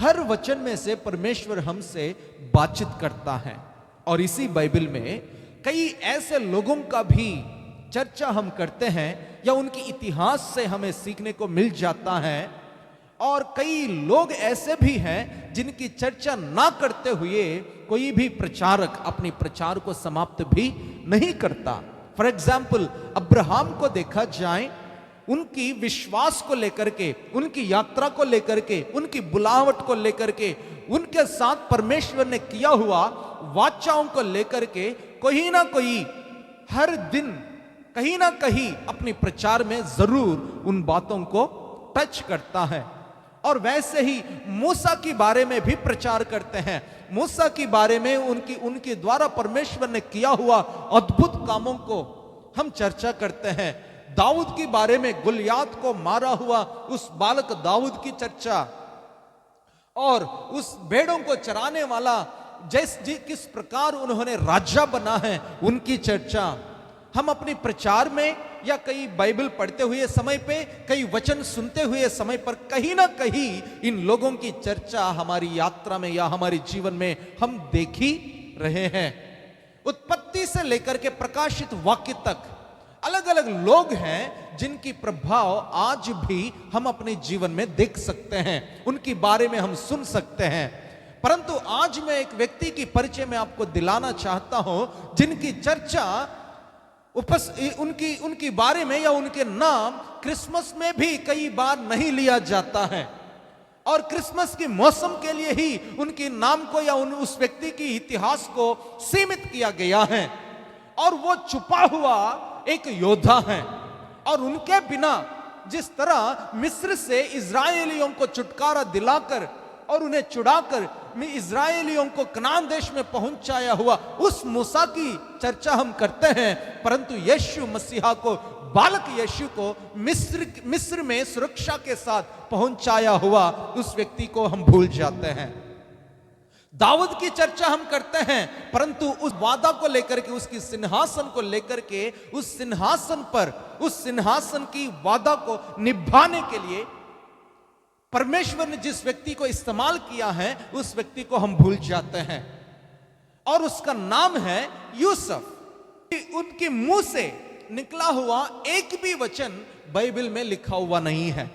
हर वचन में से परमेश्वर हमसे बातचीत करता है। और इसी बाइबल में कई ऐसे लोगों का भी चर्चा हम करते हैं या उनकी इतिहास से हमें सीखने को मिल जाता है। और कई लोग ऐसे भी हैं जिनकी चर्चा ना करते हुए कोई भी प्रचारक अपने प्रचार को समाप्त भी नहीं करता। फॉर एग्जाम्पल, अब्राहम को देखा जाए, उनकी विश्वास को लेकर के, उनकी यात्रा को लेकर के, उनकी बुलावट को लेकर के, उनके साथ परमेश्वर ने किया हुआ वाचाओं को लेकर के कोई ना कोई हर दिन कहीं ना कहीं अपने प्रचार में जरूर उन बातों को टच करता है। और वैसे ही मूसा के बारे में भी प्रचार करते हैं। मूसा के बारे में उनके द्वारा परमेश्वर ने किया हुआ अद्भुत कामों को हम चर्चा करते हैं। दाऊद के बारे में गुलियात को मारा हुआ उस बालक दाऊद की चर्चा, और उस भेड़ों को चराने वाला किस प्रकार उन्होंने राजा बना है, उनकी चर्चा हम अपने प्रचार में या कई बाइबल पढ़ते हुए समय पे, कई वचन सुनते हुए समय पर कहीं ना कहीं इन लोगों की चर्चा हमारी यात्रा में या हमारे जीवन में हम देख ही रहे हैं। उत्पत्ति से लेकर के प्रकाशित वाक्य तक अलग अलग लोग हैं जिनकी प्रभाव आज भी हम अपने जीवन में देख सकते हैं, उनके बारे में हम सुन सकते हैं। परंतु आज मैं एक व्यक्ति की परिचय में आपको दिलाना चाहता हूं जिनकी चर्चा उनकी बारे में या उनके नाम क्रिसमस में भी कई बार नहीं लिया जाता है, और क्रिसमस के मौसम के लिए ही उनके नाम को या उस व्यक्ति की इतिहास को सीमित किया गया है। और वो छुपा हुआ एक योद्धा है, और उनके बिना जिस तरह मिस्र से इजरायलियों को छुटकारा दिलाकर और उन्हें छुड़ाकर इजरायलियों को कनान देश में पहुंचाया हुआ उस मूसा की चर्चा हम करते हैं, परंतु यीशु मसीहा को, बालक यीशु को मिस्र में सुरक्षा के साथ पहुंचाया हुआ उस व्यक्ति को हम भूल जाते हैं। दाऊद की चर्चा हम करते हैं, परंतु उस वादा को लेकर के, उसकी सिंहासन को लेकर के, उस सिंहासन पर, उस सिंहासन की वादा को निभाने के लिए परमेश्वर ने जिस व्यक्ति को इस्तेमाल किया है उस व्यक्ति को हम भूल जाते हैं, और उसका नाम है यूसुफ। उनके मुंह से निकला हुआ एक भी वचन बाइबल में लिखा हुआ नहीं है।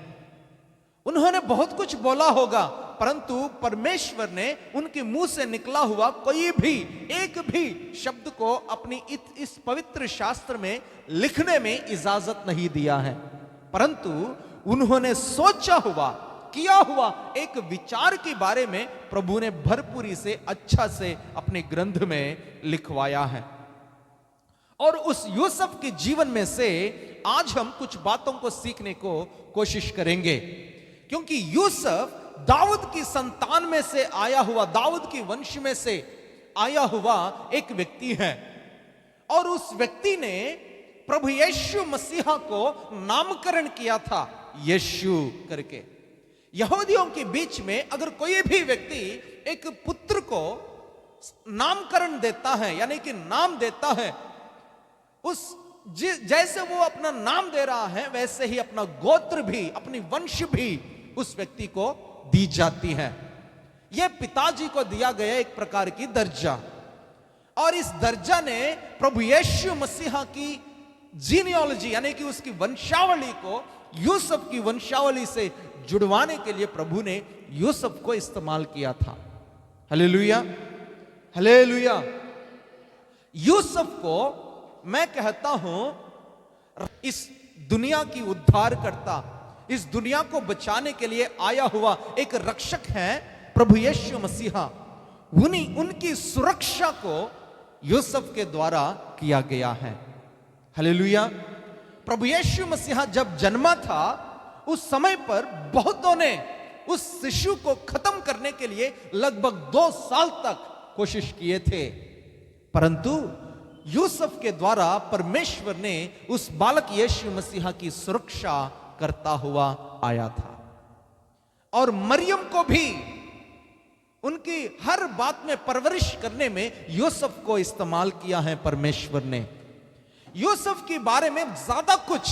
उन्होंने बहुत कुछ बोला होगा, परंतु परमेश्वर ने उनके मुंह से निकला हुआ कोई भी एक भी शब्द को अपनी इस पवित्र शास्त्र में लिखने में इजाजत नहीं दिया है। परंतु उन्होंने सोचा हुआ, किया हुआ एक विचार के बारे में प्रभु ने भरपूरी से, अच्छा से अपने ग्रंथ में लिखवाया है। और उस यूसुफ के जीवन में से आज हम कुछ बातों को सीखने को कोशिश करेंगे, क्योंकि यूसुफ दाऊद की संतान में से आया हुआ, दाऊद की वंश में से आया हुआ एक व्यक्ति है, और उस व्यक्ति ने प्रभु यीशु मसीहा को नामकरण किया था यीशु करके। यहूदियों के बीच में अगर कोई भी व्यक्ति एक पुत्र को नामकरण देता है, यानी कि नाम देता है, जैसे वो अपना नाम दे रहा है वैसे ही अपना गोत्र भी, अपनी वंश भी उस व्यक्ति को दी जाती है। यह पिताजी को दिया गया एक प्रकार की दर्जा, और इस दर्जा ने प्रभु यीशु मसीहा की जीनियोलॉजी यानी कि उसकी वंशावली को यूसुफ की वंशावली से जुड़वाने के लिए प्रभु ने यूसुफ को इस्तेमाल किया था। Hallelujah, hallelujah. यूसुफ को मैं कहता हूं इस दुनिया की उद्धार करता, इस दुनिया को बचाने के लिए आया हुआ एक रक्षक है प्रभु यीशु मसीहा। उनकी सुरक्षा को यूसुफ के द्वारा किया गया है। हालेलुया। प्रभु यीशु मसीहा जब जन्मा था उस समय पर बहुतों ने उस शिशु को खत्म करने के लिए लगभग 2 साल तक कोशिश किए थे, परंतु यूसुफ के द्वारा परमेश्वर ने उस बालक यीशु मसीहा की सुरक्षा करता हुआ आया था। और मरियम को भी उनकी हर बात में परवरिश करने में यूसुफ को इस्तेमाल किया है परमेश्वर ने। यूसुफ के बारे में ज्यादा कुछ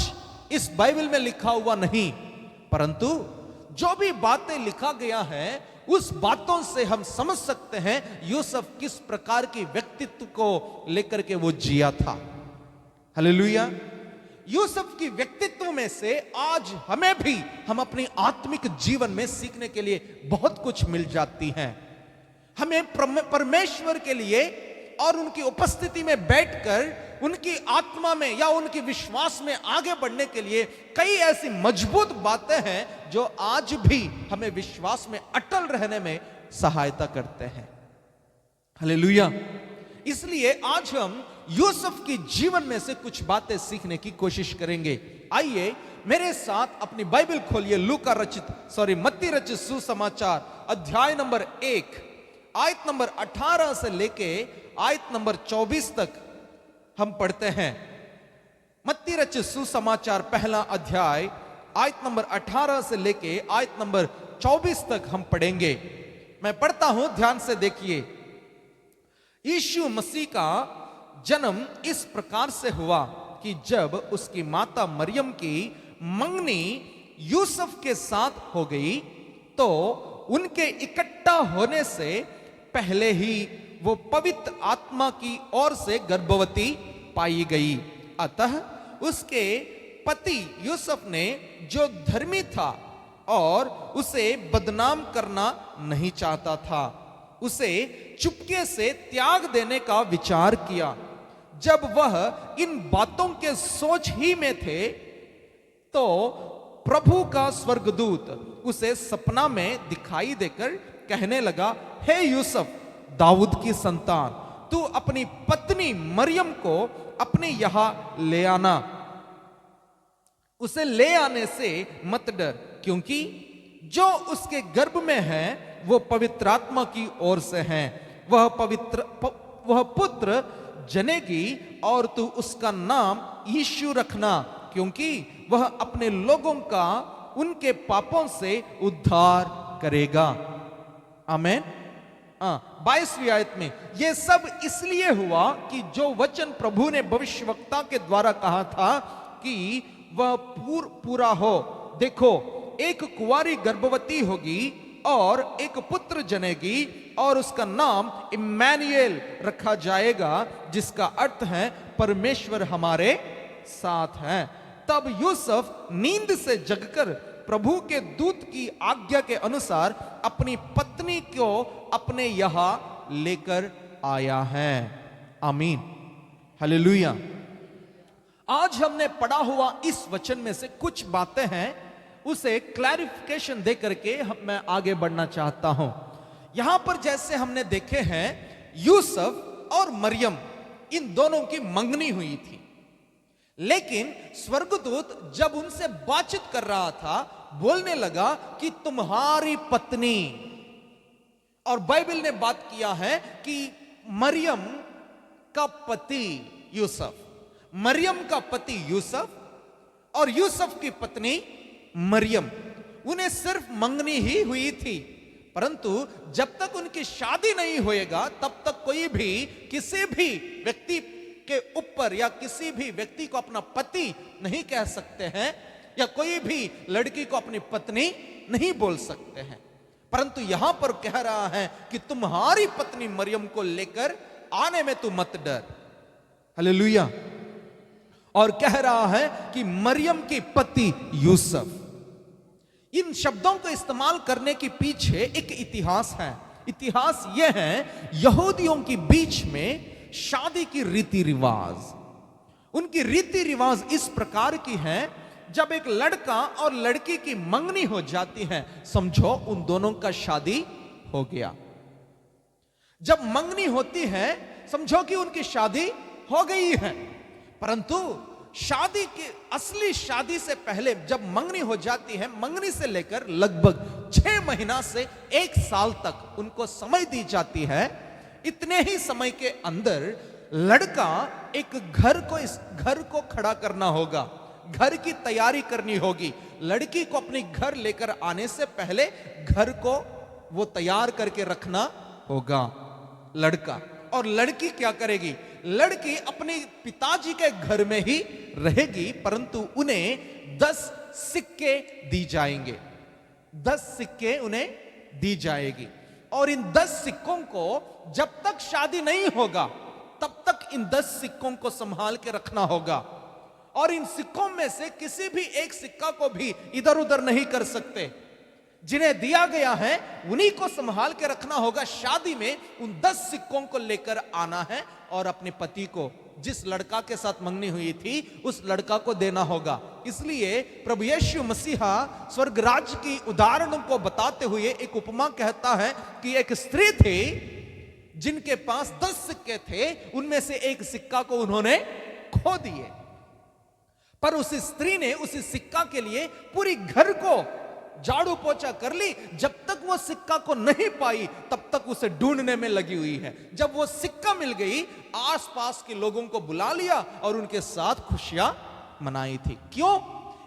इस बाइबल में लिखा हुआ नहीं, परंतु जो भी बातें लिखा गया है उस बातों से हम समझ सकते हैं यूसुफ किस प्रकार की व्यक्तित्व को लेकर के वो जिया था। हालेलुया। यूसुफ की व्यक्तित्व में से आज हमें भी हम अपनी आत्मिक जीवन में सीखने के लिए बहुत कुछ मिल जाती हैं। हमें परमेश्वर के लिए और उनकी उपस्थिति में बैठकर उनकी आत्मा में या उनके विश्वास में आगे बढ़ने के लिए कई ऐसी मजबूत बातें हैं जो आज भी हमें विश्वास में अटल रहने में सहायता करते हैं। हालेलुया। इसलिए आज हम यूसुफ की जीवन में से कुछ बातें सीखने की कोशिश करेंगे। आइए मेरे साथ अपनी बाइबल खोलिए, मत्ती रचित सुसमाचार अध्याय नंबर 1 आयत नंबर 18 से लेके आयत नंबर 24 तक हम पढ़ते हैं। मत्ती रचित सुसमाचार पहला अध्याय आयत नंबर 18 से लेके आयत नंबर 24 तक हम पढ़ेंगे। मैं पढ़ता हूं, ध्यान से देखिए। यीशु मसीह का जन्म इस प्रकार से हुआ कि जब उसकी माता मरियम की मंगनी यूसुफ के साथ हो गई तो उनके इकट्ठा होने से पहले ही वो पवित्र आत्मा की ओर से गर्भवती पाई गई। अतः उसके पति यूसुफ ने, जो धर्मी था और उसे बदनाम करना नहीं चाहता था, उसे चुपके से त्याग देने का विचार किया। जब वह इन बातों के सोच ही में थे तो प्रभु का स्वर्गदूत उसे सपना में दिखाई देकर कहने लगा, हे यूसुफ, दाऊद की संतान, तू अपनी पत्नी मरियम को अपने यहां ले आना। उसे ले आने से मत डर, क्योंकि जो उसके गर्भ में है वो पवित्र आत्मा की ओर से है। वह पुत्र जनेगी और तू उसका नाम यीशु रखना, क्योंकि वह अपने लोगों का उनके पापों से उद्धार करेगा। आमीन। 22वीं आयत में, यह सब इसलिए हुआ कि जो वचन प्रभु ने भविष्यवक्ता के द्वारा कहा था कि वह पूरा हो। देखो, एक कुंवारी गर्भवती होगी और एक पुत्र जनेगी और उसका नाम इम्मानुएल रखा जाएगा, जिसका अर्थ है परमेश्वर हमारे साथ है। तब यूसुफ नींद से जगकर प्रभु के दूत की आज्ञा के अनुसार अपनी पत्नी को अपने यहां लेकर आया है। आमीन। हालेलुया। आज हमने पढ़ा हुआ इस वचन में से कुछ बातें हैं, उसे क्लैरिफिकेशन दे करके मैं आगे बढ़ना चाहता हूं। यहां पर जैसे हमने देखे हैं, यूसुफ और मरियम इन दोनों की मंगनी हुई थी, लेकिन स्वर्गदूत जब उनसे बातचीत कर रहा था बोलने लगा कि तुम्हारी पत्नी, और बाइबल ने बात किया है कि मरियम का पति यूसुफ, मरियम का पति यूसुफ और यूसुफ की पत्नी मरियम, उन्हें सिर्फ मंगनी ही हुई थी, परंतु जब तक उनकी शादी नहीं होएगा तब तक कोई भी किसी भी व्यक्ति के ऊपर या किसी भी व्यक्ति को अपना पति नहीं कह सकते हैं, या कोई भी लड़की को अपनी पत्नी नहीं बोल सकते हैं। परंतु यहां पर कह रहा है कि तुम्हारी पत्नी मरियम को लेकर आने में तू मत डर। हालेलुया। और कह रहा है कि मरियम के पति यूसुफ। इन शब्दों को इस्तेमाल करने के पीछे एक इतिहास है। इतिहास यह है, यहूदियों के बीच में शादी की रीति रिवाज, उनकी रीति रिवाज इस प्रकार की है, जब एक लड़का और लड़की की मंगनी हो जाती है, समझो उन दोनों का शादी हो गया। जब मंगनी होती है समझो कि उनकी शादी हो गई है, परंतु शादी की असली शादी से पहले जब मंगनी हो जाती है, मंगनी से लेकर लगभग 6 महीना से 1 साल तक उनको समय दी जाती है। इतने ही समय के अंदर लड़का एक इस घर को खड़ा करना होगा, घर की तैयारी करनी होगी। लड़की को अपने घर लेकर आने से पहले घर को वो तैयार करके रखना होगा लड़का। और लड़की क्या करेगी? लड़की अपने पिताजी के घर में ही रहेगी, परंतु उन्हें 10 सिक्के दी जाएंगे। 10 सिक्के उन्हें दी जाएगी। और इन 10 सिक्कों को जब तक शादी नहीं होगा तब तक इन 10 सिक्कों को संभाल के रखना होगा। और इन सिक्कों में से किसी भी एक सिक्का को भी इधर उधर नहीं कर सकते। जिन्हें दिया गया है उन्हीं को संभाल के रखना होगा। शादी में उन 10 सिक्कों को लेकर आना है और अपने पति को, जिस लड़का के साथ मंगनी हुई थी, उस लड़का को देना होगा। इसलिए प्रभु यीशु मसीहा स्वर्ग राज्य की उदाहरणों को बताते हुए एक उपमा कहता है कि एक स्त्री थी जिनके पास 10 सिक्के थे, उनमें से एक सिक्का को उन्होंने खो दिए। पर उस स्त्री ने उस सिक्का के लिए पूरी घर को झाड़ू पोछा कर ली। जब तक वो सिक्का को नहीं पाई तब तक उसे ढूंढने में लगी हुई है। जब वो सिक्का मिल गई, आसपास के लोगों को बुला लिया और उनके साथ खुशियां मनाई थी। क्यों?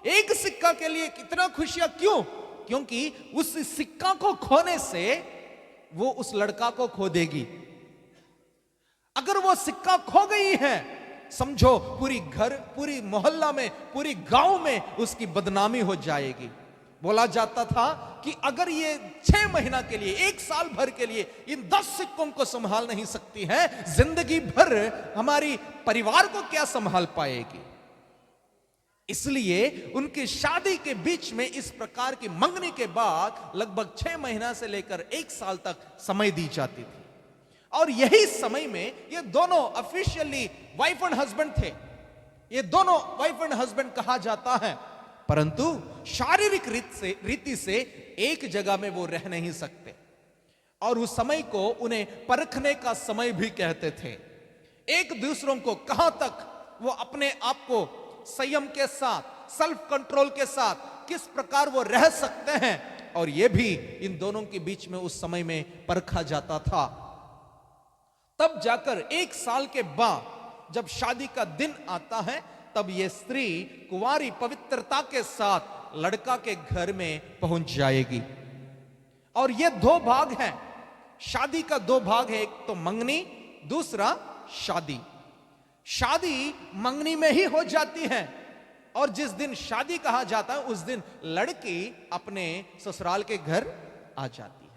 एक सिक्का के लिए कितना खुशियां, क्यों? क्योंकि उस सिक्का को खोने से वो उस लड़का को खो देगी। अगर वो सिक्का खो गई है, समझो पूरी घर, पूरी मोहल्ला में, पूरी गांव में उसकी बदनामी हो जाएगी। बोला जाता था कि अगर ये 6 महीना के लिए, 1 साल भर के लिए इन 10 सिक्कों को संभाल नहीं सकती है, जिंदगी भर हमारी परिवार को क्या संभाल पाएगी। इसलिए उनकी शादी के बीच में इस प्रकार की मंगनी के बाद लगभग 6 महीना से लेकर 1 साल तक समय दी जाती थी। और यही समय में ये दोनों ऑफिशियली वाइफ एंड हस्बैंड थे। ये दोनों वाइफ एंड हस्बैंड कहा जाता है, परंतु शारीरिक रीति से एक जगह में वो रह नहीं सकते। और उस समय को उन्हें परखने का समय भी कहते थे। एक दूसरों को कहां तक वो अपने आप को संयम के साथ, सेल्फ कंट्रोल के साथ किस प्रकार वो रह सकते हैं, और ये भी इन दोनों के बीच में उस समय में परखा जाता था। तब जाकर 1 साल के बाद जब शादी का दिन आता है, तब ये स्त्री कुंवारी पवित्रता के साथ लड़का के घर में पहुंच जाएगी। और ये 2 भाग हैं, शादी का 2 भाग है। एक तो मंगनी, दूसरा शादी। शादी मंगनी में ही हो जाती है, और जिस दिन शादी कहा जाता है उस दिन लड़की अपने ससुराल के घर आ जाती है।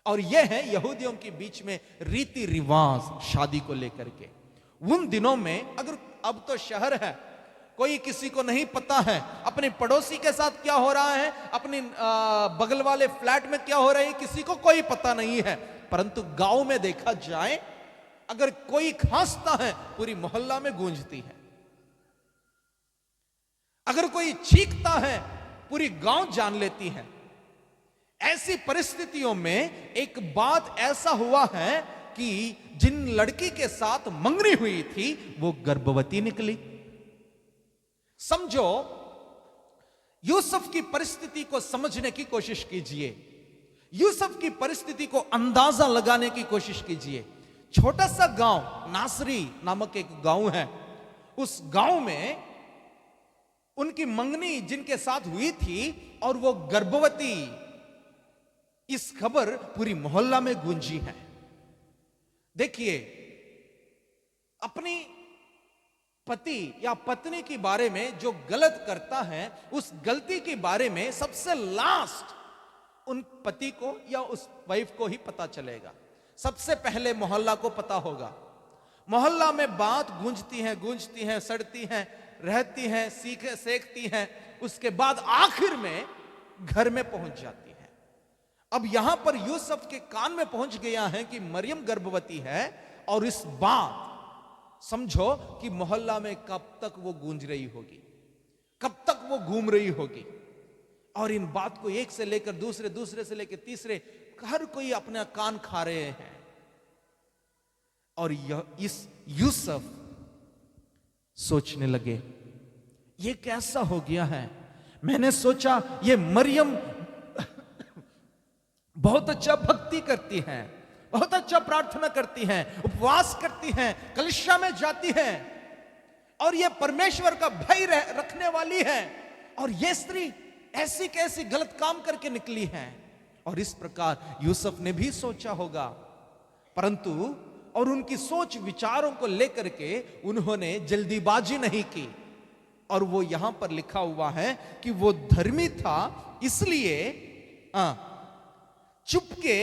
और यह है यहूदियों के बीच में रीति रिवाज शादी को लेकर के। उन दिनों में, अगर अब तो शहर है, कोई किसी को नहीं पता है अपने पड़ोसी के साथ क्या हो रहा है, अपने बगल वाले फ्लैट में क्या हो रहा है, किसी को कोई पता नहीं है। परंतु गांव में देखा जाए, अगर कोई खांसता है पूरी मोहल्ला में गूंजती है। अगर कोई चीखता है पूरी गांव जान लेती है। ऐसी परिस्थितियों में एक बात ऐसा हुआ है कि जिन लड़की के साथ मंगनी हुई थी वो गर्भवती निकली। समझो, यूसुफ की परिस्थिति को समझने की कोशिश कीजिए, यूसुफ की परिस्थिति को अंदाजा लगाने की कोशिश कीजिए। छोटा सा गांव नासरी नामक एक गांव है। उस गांव में उनकी मंगनी जिनके साथ हुई थी और वो गर्भवती, इस खबर पूरी मोहल्ला में गूंजी है। देखिए, अपनी पति या पत्नी के बारे में जो गलत करता है, उस गलती के बारे में सबसे लास्ट उन पति को या उस वाइफ को ही पता चलेगा। सबसे पहले मोहल्ला को पता होगा। मोहल्ला में बात गूंजती है, सड़ती है, रहती है, सेकती है, उसके बाद आखिर में घर में पहुंच जाती है। अब यहां पर यूसुफ के कान में पहुंच गया है कि मरियम गर्भवती है, और इस बात समझो कि मोहल्ला में कब तक वो गूंज रही होगी, कब तक वो घूम रही होगी। और इन बात को एक से लेकर दूसरे, दूसरे से लेकर तीसरे, हर कोई अपना कान खा रहे हैं। और इस यूसुफ सोचने लगे, ये कैसा हो गया है। मैंने सोचा ये मरियम बहुत अच्छा भक्ति करती है, बहुत अच्छा प्रार्थना करती है, उपवास करती है, कलीसिया में जाती है, और ये परमेश्वर का भय रखने वाली है, और ये स्त्री ऐसी कैसी गलत काम करके निकली है। और इस प्रकार यूसुफ ने भी सोचा होगा, परंतु और उनकी सोच विचारों को लेकर के उन्होंने जल्दीबाजी नहीं की। और वो यहां पर लिखा हुआ है कि वो धर्मी था, इसलिए चुपके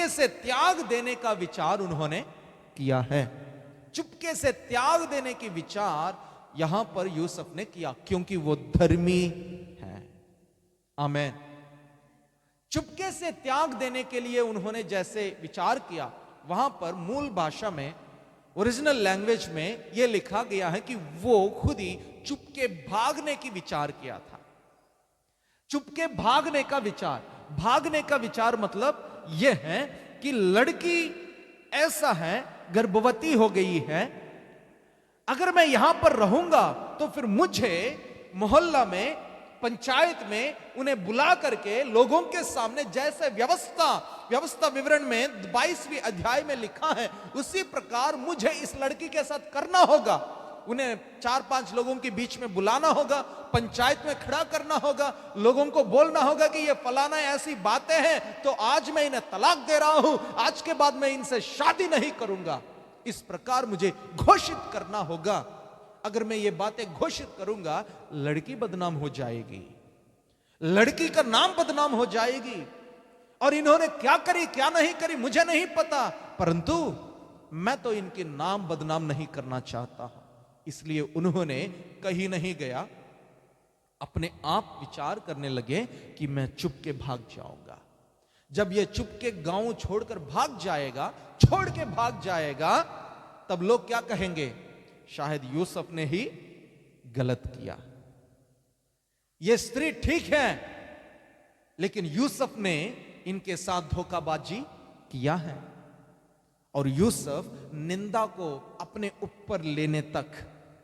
से त्याग देने का विचार उन्होंने किया है। चुपके से त्याग देने की विचार यहां पर यूसुफ ने किया, क्योंकि वो धर्मी है। आमीन। चुपके से त्याग देने के लिए उन्होंने जैसे विचार किया, वहां पर मूल भाषा में, ओरिजिनल लैंग्वेज में यह लिखा गया है कि वो खुद ही चुपके भागने की विचार किया था। चुपके भागने का विचार मतलब यह है कि लड़की ऐसा है, गर्भवती हो गई है, अगर मैं यहां पर रहूंगा तो फिर मुझे मोहल्ला में, पंचायत में उन्हें बुला करके लोगों के सामने, जैसे व्यवस्था विवरण में 22वीं अध्याय में लिखा है, उसी प्रकार मुझे इस लड़की के साथ करना होगा। उन्हें 4-5 लोगों के बीच में बुलाना होगा, पंचायत में खड़ा करना होगा, लोगों को बोलना होगा कि ये फलाना ऐसी बातें हैं, तो आज मैं इन्हें तलाक दे रहा हूं, आज के बाद मैं इनसे शादी नहीं करूंगा। इस प्रकार मुझे घोषित करना होगा। अगर मैं ये बातें घोषित करूंगा, लड़की बदनाम हो जाएगी, लड़की का नाम बदनाम हो जाएगी। और इन्होंने क्या करी क्या नहीं करी मुझे नहीं पता, परंतु मैं तो इनके नाम बदनाम नहीं करना चाहता हूं। इसलिए उन्होंने कहीं नहीं गया, अपने आप विचार करने लगे कि मैं चुपके भाग जाऊंगा। जब ये चुपके गांव छोड़कर भाग जाएगा, छोड़ के भाग जाएगा, तब लोग क्या कहेंगे? शायद यूसुफ ने ही गलत किया। ये स्त्री ठीक है, लेकिन यूसुफ ने इनके साथ धोखाबाजी किया है। और यूसुफ निंदा को अपने ऊपर लेने तक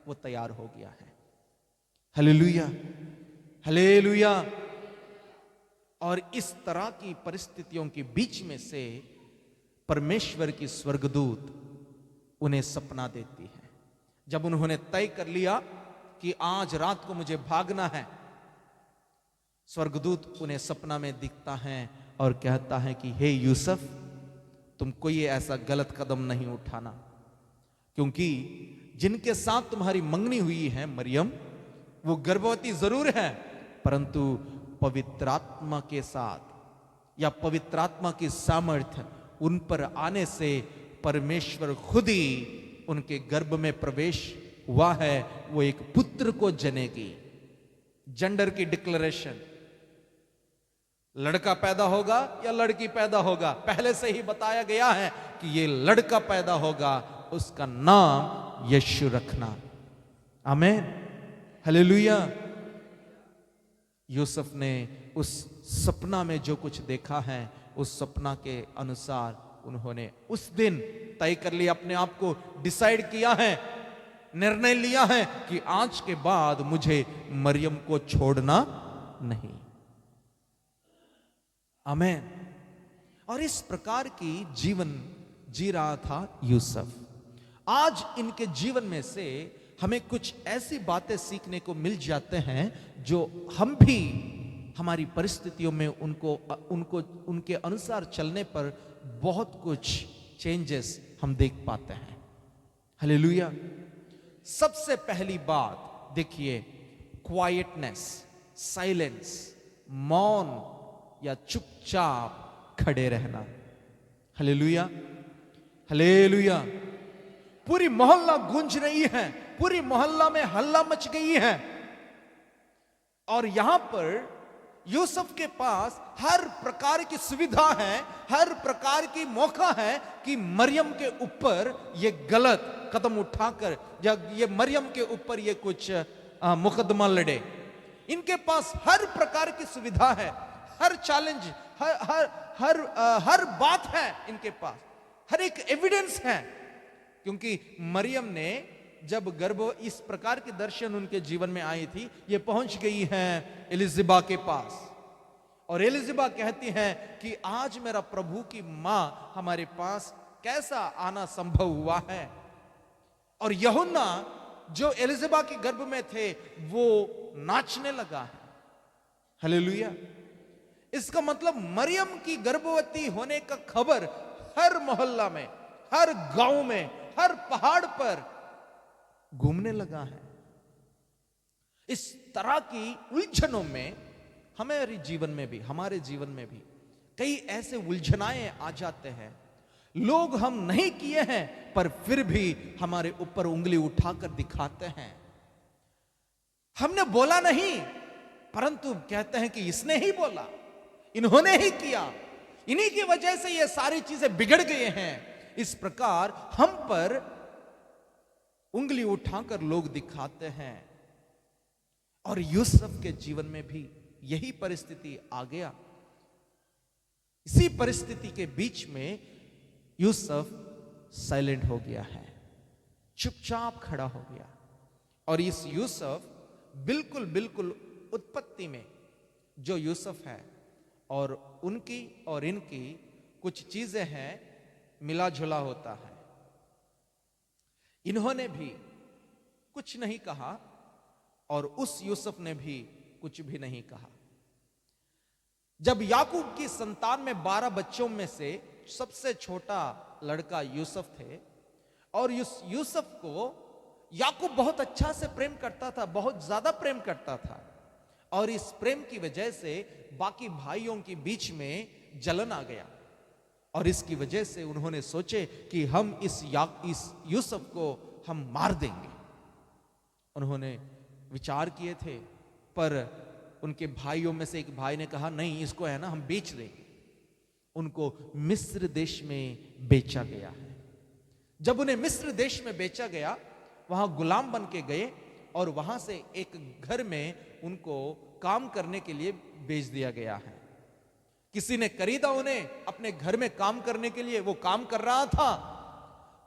वो तैयार हो गया है। Hallelujah, hallelujah. और इस तरह की परिस्थितियों के बीच में से परमेश्वर की स्वर्गदूत उन्हें सपना देती है। जब उन्होंने तय कर लिया कि आज रात को मुझे भागना है, स्वर्गदूत उन्हें सपना में दिखता है और कहता है कि हे यूसुफ, तुम कोई ऐसा गलत कदम नहीं उठाना, क्योंकि जिनके साथ तुम्हारी मंगनी हुई है मरियम, वो गर्भवती जरूर है, परंतु पवित्र आत्मा के साथ या पवित्र आत्मा की सामर्थ्य उन पर आने से परमेश्वर खुद ही उनके गर्भ में प्रवेश हुआ है। वो एक पुत्र को जनेगी। जेंडर की डिक्लेरेशन, लड़का पैदा होगा या लड़की पैदा होगा, पहले से ही बताया गया है कि ये लड़का पैदा होगा, उसका नाम यीशु रखना। आमीन, हालेलुया। यूसुफ ने उस सपना में जो कुछ देखा है, उस सपना के अनुसार उन्होंने उस दिन तय कर लिया, अपने आप को डिसाइड किया है, निर्णय लिया है कि आज के बाद मुझे मरियम को छोड़ना नहीं। आमीन। और इस प्रकार की जीवन जी रहा था यूसुफ। आज इनके जीवन में से हमें कुछ ऐसी बातें सीखने को मिल जाते हैं जो हम भी हमारी परिस्थितियों में उनके अनुसार चलने पर बहुत कुछ चेंजेस हम देख पाते हैं। हालेलुया। सबसे पहली बात देखिए, क्वाइटनेस, साइलेंस, मौन या चुपचाप खड़े रहना। Hallelujah, hallelujah. पूरी मोहल्ला गूंज रही है, पूरी मोहल्ला में हल्ला मच गई है, और यहां पर यूसुफ के पास हर प्रकार की सुविधा है, हर प्रकार की मौका है कि मरियम के ऊपर ये गलत कदम उठाकर या ये मरियम के ऊपर ये कुछ मुकदमा लड़े। इनके पास हर प्रकार की सुविधा है, हर चैलेंज, हर बात है इनके पास, हर एक एविडेंस है। क्योंकि मरियम ने जब इस प्रकार के दर्शन उनके जीवन में आई थी, ये पहुंच गई हैं एलिजबा के पास, और एलिजबा कहती हैं कि आज मेरा प्रभु की मां हमारे पास कैसा आना संभव हुआ है। और यूहन्ना जो एलिजबा के गर्भ में थे, वो नाचने लगा है। हालेलुया। इसका मतलब मरियम की गर्भवती होने का खबर हर मोहल्ला में, हर गांव में, हर पहाड़ पर घूमने लगा है। इस तरह की उलझनों में हमारे जीवन में भी, हमारे जीवन में भी कई ऐसे उलझनाएं आ जाते हैं। लोग हम नहीं किए हैं पर फिर भी हमारे ऊपर उंगली उठाकर दिखाते हैं। हमने बोला नहीं, परंतु कहते हैं कि इसने ही बोला, इन्होंने ही किया, इन्हीं की वजह से ये सारी चीजें बिगड़ गए हैं। इस प्रकार हम पर उंगली उठाकर लोग दिखाते हैं। और यूसुफ के जीवन में भी यही परिस्थिति आ गया। इसी परिस्थिति के बीच में यूसुफ साइलेंट हो गया है, चुपचाप खड़ा हो गया। और इस यूसुफ बिल्कुल बिल्कुल उत्पत्ति में जो यूसुफ है और उनकी और इनकी कुछ चीजें हैं, मिला जुला होता है। इन्होंने भी कुछ नहीं कहा और उस यूसुफ ने भी कुछ भी नहीं कहा। जब याकूब की संतान में 12 बच्चों में से सबसे छोटा लड़का यूसुफ थे और यूसुफ को याकूब बहुत अच्छा से प्रेम करता था, बहुत ज्यादा प्रेम करता था। और इस प्रेम की वजह से बाकी भाइयों के बीच में जलन आ गया और इसकी वजह से उन्होंने सोचे कि हम इस यूसुफ को हम मार देंगे। उन्होंने विचार किए थे, पर उनके भाइयों में से एक भाई ने कहा नहीं, इसको है ना हम बेच देंगे। उनको मिस्र देश में बेचा गया है। जब उन्हें मिस्र देश में बेचा गया, वहां गुलाम बन के गए और वहां से एक घर में उनको काम करने के लिए बेच दिया गया है। किसी ने खरीदा उन्हें अपने घर में काम करने के लिए। वो काम कर रहा था।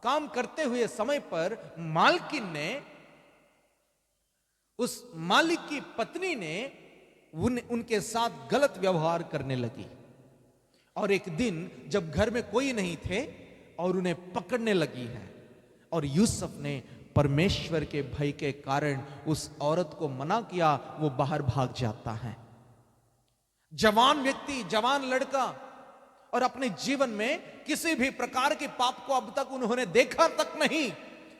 काम करते हुए समय पर मालकिन ने, उस मालिक की पत्नी ने उनके साथ गलत व्यवहार करने लगी। और एक दिन जब घर में कोई नहीं थे और उन्हें पकड़ने लगी है, और यूसुफ ने परमेश्वर के भय के कारण उस औरत को मना किया, वो बाहर भाग जाता है। जवान व्यक्ति, जवान लड़का, और अपने जीवन में किसी भी प्रकार के पाप को अब तक उन्होंने देखा तक नहीं।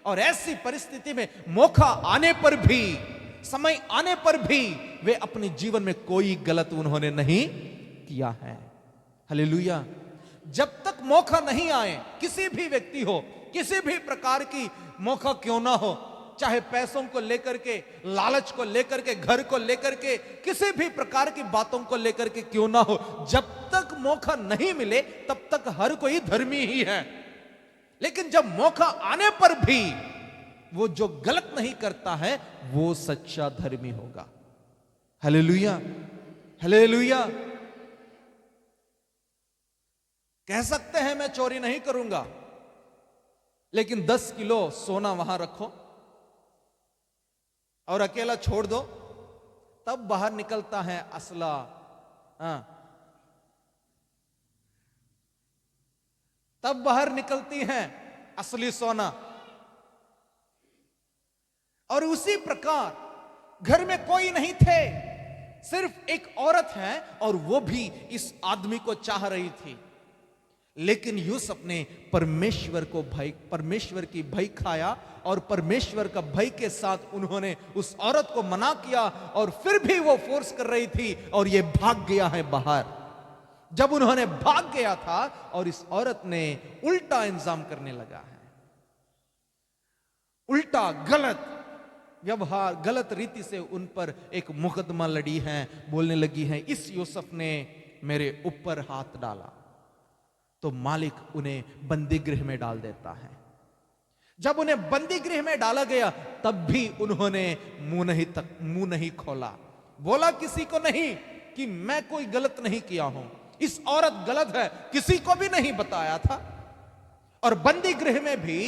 और ऐसी परिस्थिति में मौका आने पर भी, समय आने पर भी वे अपने जीवन में कोई गलत उन्होंने नहीं किया है। हालेलुया। जब तक मौका नहीं आए, किसी भी व्यक्ति हो, किसी भी प्रकार की मौका क्यों ना हो, चाहे पैसों को लेकर के, लालच को लेकर के, घर को लेकर के, किसी भी प्रकार की बातों को लेकर के क्यों ना हो, जब तक मौका नहीं मिले तब तक हर कोई धर्मी ही है। लेकिन जब मौका आने पर भी वो जो गलत नहीं करता है, वो सच्चा धर्मी होगा। Hallelujah, hallelujah. कह सकते हैं मैं चोरी नहीं करूंगा, लेकिन 10 किलो सोना वहां रखो और अकेला छोड़ दो, तब बाहर निकलता है असला। तब बाहर निकलती है असली सोना। और उसी प्रकार घर में कोई नहीं थे, सिर्फ एक औरत है और वो भी इस आदमी को चाह रही थी। लेकिन यूसुफ ने परमेश्वर की भय खाया और परमेश्वर का भय के साथ उन्होंने उस औरत को मना किया, और फिर भी वो फोर्स कर रही थी और ये भाग गया है बाहर। जब उन्होंने भाग गया था और इस औरत ने उल्टा इंतजाम करने लगा है, उल्टा गलत व्यवहार, गलत रीति से उन पर एक मुकदमा लड़ी है, बोलने लगी है इस यूसुफ ने मेरे ऊपर हाथ डाला। तो मालिक उन्हें बंदी गृह में डाल देता है। जब उन्हें बंदी गृह में डाला गया, तब भी उन्होंने मुंह नहीं खोला, बोला किसी को नहीं कि मैं कोई गलत नहीं किया हूं, इस औरत गलत है, किसी को भी नहीं बताया था। और बंदी गृह में भी,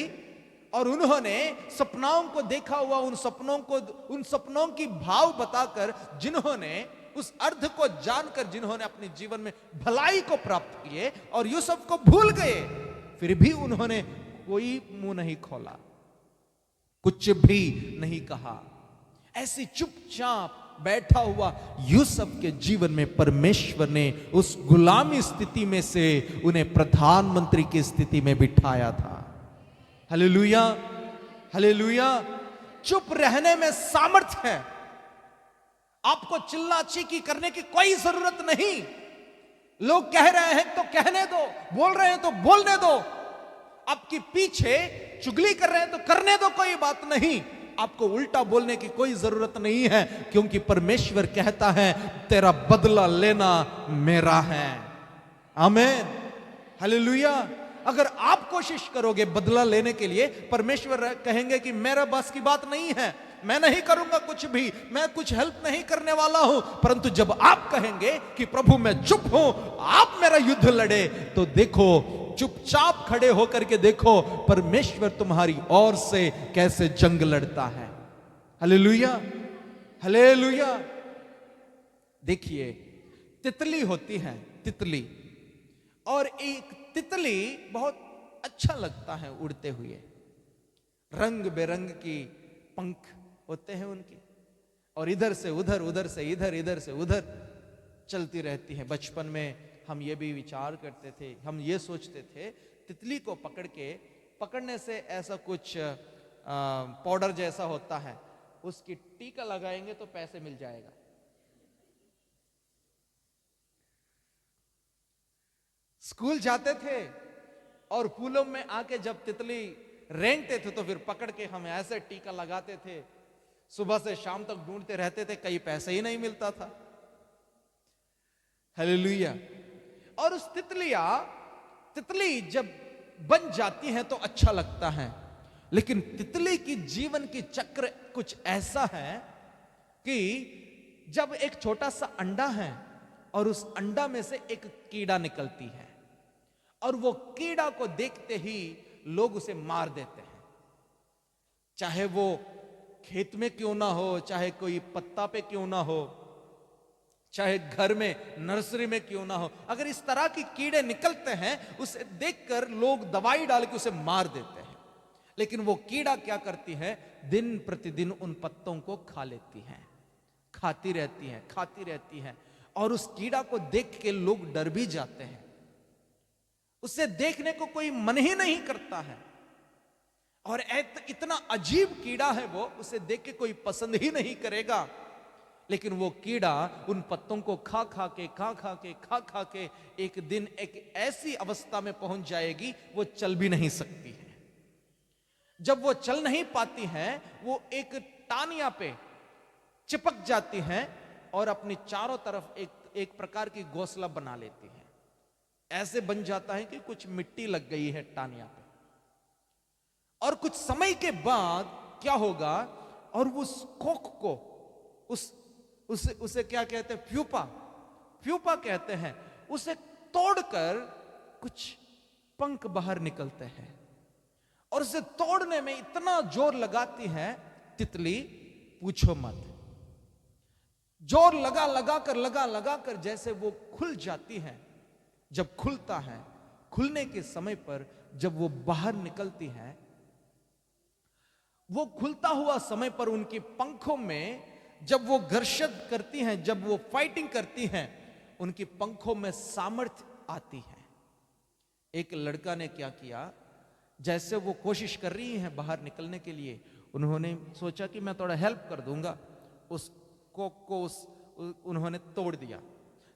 और उन्होंने सपनाओं को देखा हुआ, उन सपनों की भाव बताकर, जिन्होंने उस अर्थ को जानकर, जिन्होंने अपने जीवन में भलाई को प्राप्त किए और यूसुफ को भूल गए, फिर भी उन्होंने कोई मुंह नहीं खोला, कुछ भी नहीं कहा। ऐसी चुपचाप बैठा हुआ यूसुफ के जीवन में परमेश्वर ने उस गुलामी स्थिति में से उन्हें प्रधानमंत्री की स्थिति में बिठाया था। Hallelujah, hallelujah. चुप रहने में सामर्थ्य है। आपको चिल्ला चीखी करने की कोई जरूरत नहीं। लोग कह रहे हैं तो कहने दो, बोल रहे हैं तो बोलने दो, आपके पीछे चुगली कर रहे हैं तो करने दो, कोई बात नहीं। आपको उल्टा बोलने की कोई जरूरत नहीं है, क्योंकि परमेश्वर कहता है तेरा बदला लेना मेरा है। आमीन, हालेलुया। अगर आप कोशिश करोगे बदला लेने के लिए, परमेश्वर कहेंगे कि मेरा बस की बात नहीं है, मैं नहीं करूंगा कुछ भी, मैं कुछ हेल्प नहीं करने वाला हूं। परंतु जब आप कहेंगे कि प्रभु मैं चुप हूं, आप मेरा युद्ध लड़े, तो देखो, चुपचाप खड़े होकर के देखो परमेश्वर तुम्हारी ओर से कैसे जंग लड़ता है। Hallelujah, hallelujah. देखिए, तितली होती है, तितली, और एक तितली बहुत अच्छा लगता है उड़ते हुए, रंग बेरंग की पंख होते हैं उनके, और इधर से उधर, उधर से इधर, इधर से उधर चलती रहती हैं। बचपन में हम ये भी विचार करते थे, हम ये सोचते थे तितली को पकड़ने से ऐसा कुछ पाउडर जैसा होता है, उसकी टीका लगाएंगे तो पैसे मिल जाएगा। स्कूल जाते थे और फूलों में आके जब तितली रेंगते थे तो फिर पकड़ के हम ऐसे टीका लगाते थे, सुबह से शाम तक ढूंढते रहते थे, कहीं पैसे ही नहीं मिलता था। हालेलुया। और उस तितली जब बन जाती है तो अच्छा लगता है, लेकिन तितली की जीवन की चक्र कुछ ऐसा है कि जब एक छोटा सा अंडा है और उस अंडा में से एक कीड़ा निकलती है, और वो कीड़ा को देखते ही लोग उसे मार देते हैं, चाहे वो खेत में क्यों ना हो, चाहे कोई पत्ता पे क्यों ना हो, चाहे घर में नर्सरी में क्यों ना हो। अगर इस तरह की कीड़े निकलते हैं, उसे देखकर लोग दवाई डाल के उसे मार देते हैं, लेकिन वो कीड़ा क्या करती है, दिन प्रतिदिन उन पत्तों को खा लेती है, खाती रहती है, खाती रहती है, और उस कीड़ा को देख के लोग डर भी जाते हैं। उसे देखने को कोई मन ही नहीं करता है, और इतना अजीब कीड़ा है वो, उसे देख के कोई पसंद ही नहीं करेगा। लेकिन वो कीड़ा उन पत्तों को खा खा के एक दिन एक ऐसी अवस्था में पहुंच जाएगी, वो चल भी नहीं सकती है। जब वो चल नहीं पाती है, वो एक टानिया पे चिपक जाती है और अपनी चारों तरफ एक प्रकार की घोंसला बना लेती है। ऐसे बन जाता है कि कुछ मिट्टी लग गई है टानिया पे, और कुछ समय के बाद क्या होगा, और उस कोक को उसे क्या कहते हैं, प्यूपा कहते हैं, उसे तोड़कर कुछ पंख बाहर निकलते हैं, और उसे तोड़ने में इतना जोर लगाती है तितली, पूछो मत। जोर लगा कर जैसे वो खुल जाती है। जब खुलता है, खुलने के समय पर जब वो बाहर निकलती है, वो खुलता हुआ समय पर उनके पंखों में जब वो घर्षण करती हैं, जब वो फाइटिंग करती हैं, उनके पंखों में सामर्थ्य आती है। एक लड़का ने क्या किया, जैसे वो कोशिश कर रही हैं बाहर निकलने के लिए, उन्होंने सोचा कि मैं थोड़ा हेल्प कर दूंगा, उस कोक को उन्होंने तोड़ दिया।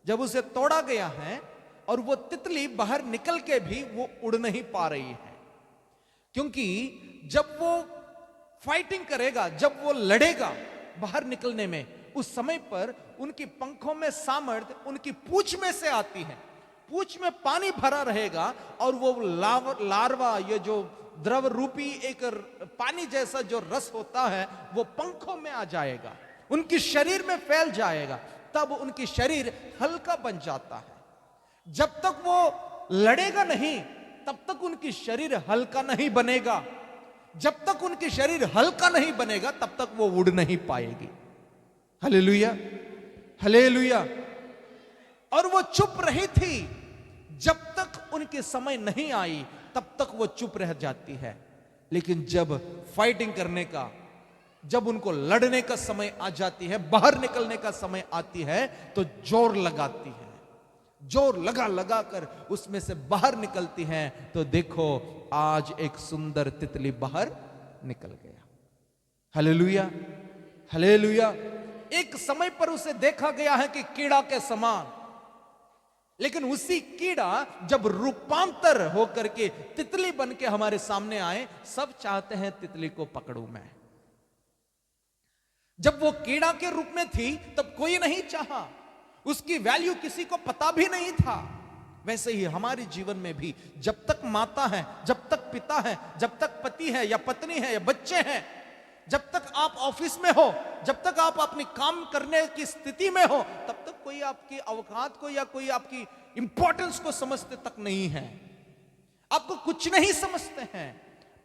जब उसे तोड़ा गया है और वो तितली बाहर निकल के भी वो उड़ नहीं पा रही है, क्योंकि जब वो फाइटिंग करेगा, जब वो लड़ेगा बाहर निकलने में, उस समय पर उनकी पंखों में सामर्थ्य उनकी पूंछ में से आती है। पूंछ में पानी भरा रहेगा और वो लार्वा, ये जो द्रव रूपी एक पानी जैसा जो रस होता है, वो पंखों में आ जाएगा, उनके शरीर में फैल जाएगा, तब उनकी शरीर हल्का बन जाता है। जब तक वो लड़ेगा नहीं, तब तक उनकी शरीर हल्का नहीं बनेगा। जब तक उनकी शरीर हल्का नहीं बनेगा, तब तक वो उड़ नहीं पाएगी। Hallelujah, hallelujah. और वो चुप रही थी, जब तक उनके समय नहीं आई तब तक वो चुप रह जाती है। लेकिन जब फाइटिंग करने का, जब उनको लड़ने का समय आ जाती है, बाहर निकलने का समय आती है, तो जोर लगाती है, जोर लगा कर उसमें से बाहर निकलती हैं। तो देखो, आज एक सुंदर तितली बाहर निकल गया। Hallelujah, hallelujah. एक समय पर उसे देखा गया है कि कीड़ा के समान, लेकिन उसी कीड़ा जब रूपांतर होकर के तितली बन के हमारे सामने आए, सब चाहते हैं तितली को पकड़ूं मैं। जब वो कीड़ा के रूप में थी तब कोई नहीं चाहा, उसकी वैल्यू किसी को पता भी नहीं था। वैसे ही हमारे जीवन में भी जब तक माता है, जब तक पिता है, जब तक पति है या पत्नी है या बच्चे हैं, जब तक आप ऑफिस में हो, जब तक आप अपनी काम करने की स्थिति में हो, तब तक कोई आपकी औकात को या कोई आपकी इंपॉर्टेंस को समझते तक नहीं है, आपको कुछ नहीं समझते हैं।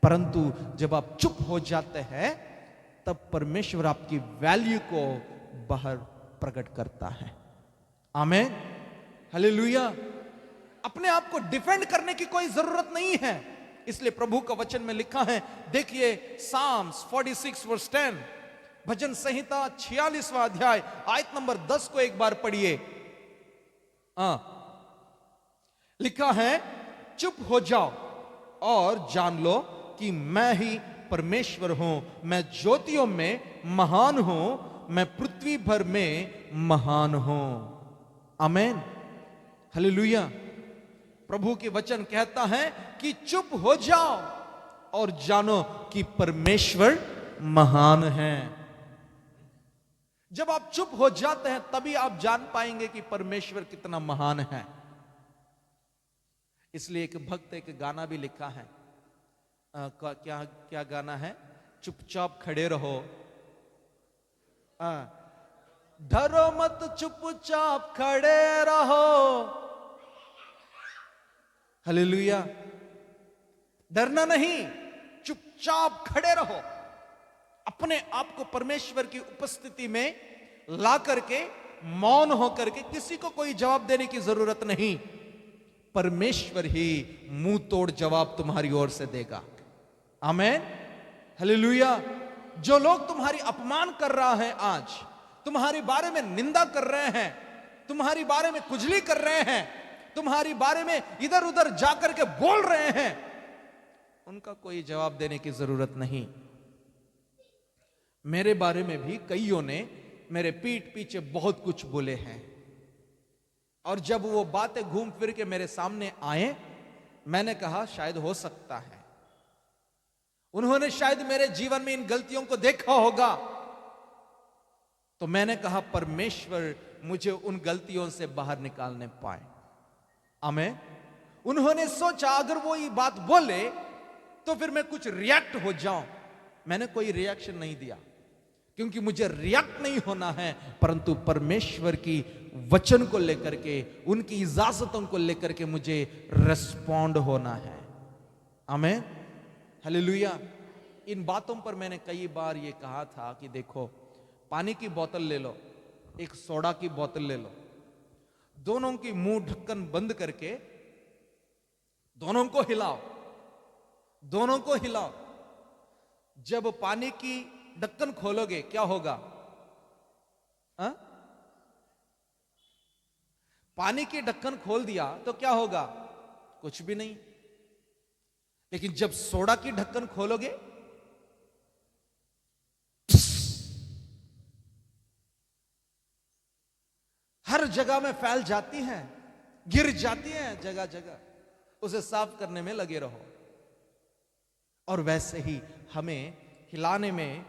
परंतु जब आप चुप हो जाते हैं तब परमेश्वर आपकी वैल्यू को बाहर प्रकट करता है। आमीन, हालेलुया। अपने आप को डिफेंड करने की कोई जरूरत नहीं है। इसलिए प्रभु का वचन में लिखा है, देखिए साम्स 46 वर्स 10, भजन संहिता 46वां अध्याय आयत नंबर 10 को एक बार पढ़िए। लिखा है, चुप हो जाओ और जान लो कि मैं ही परमेश्वर हूं, मैं ज्योतियों में महान हूं, मैं पृथ्वी भर में महान हूं। आमीन, हालेलुया। प्रभु के वचन कहता है कि चुप हो जाओ और जानो कि परमेश्वर महान है। जब आप चुप हो जाते हैं तभी आप जान पाएंगे कि परमेश्वर कितना महान है। इसलिए एक भक्त एक गाना भी लिखा है, क्या क्या गाना है, चुपचाप खड़े रहो, डरो मत चुपचाप खड़े रहो। हालेलुया। डरना नहीं, चुपचाप खड़े रहो। अपने आप को परमेश्वर की उपस्थिति में ला करके मौन होकर के, किसी को कोई जवाब देने की जरूरत नहीं, परमेश्वर ही मुंह तोड़ जवाब तुम्हारी ओर से देगा। आमीन, हालेलुया। जो लोग तुम्हारी अपमान कर रहा है, आज तुम्हारे बारे में निंदा कर रहे हैं, तुम्हारे बारे में कुजली कर रहे हैं, तुम्हारे बारे में इधर उधर जाकर के बोल रहे हैं, उनका कोई जवाब देने की जरूरत नहीं। मेरे बारे में भी कईयों ने मेरे पीठ पीछे बहुत कुछ बोले हैं, और जब वो बातें घूम फिर के मेरे सामने आए, मैंने कहा शायद हो सकता है उन्होंने शायद मेरे जीवन में इन गलतियों को देखा होगा। तो मैंने कहा परमेश्वर मुझे उन गलतियों से बाहर निकालने पाए। आमीन। उन्होंने सोचा अगर वो ये बात बोले तो फिर मैं कुछ रिएक्ट हो जाऊं। मैंने कोई रिएक्शन नहीं दिया, क्योंकि मुझे रिएक्ट नहीं होना है, परंतु परमेश्वर की वचन को लेकर के, उनकी इजाजतों को लेकर के मुझे रेस्पॉन्ड होना है। आमीन, हालेलुया। इन बातों पर मैंने कई बार ये कहा था कि देखो, पानी की बोतल ले लो, एक सोडा की बोतल ले लो, दोनों की मुंह ढक्कन बंद करके दोनों को हिलाओ, दोनों को हिलाओ। जब पानी की ढक्कन खोलोगे क्या होगा? पानी की ढक्कन खोल दिया तो क्या होगा? कुछ भी नहीं। लेकिन जब सोडा की ढक्कन खोलोगे, हर जगह में फैल जाती हैं, गिर जाती हैं जगह जगह। उसे साफ करने में लगे रहो। और वैसे ही हमें हिलाने में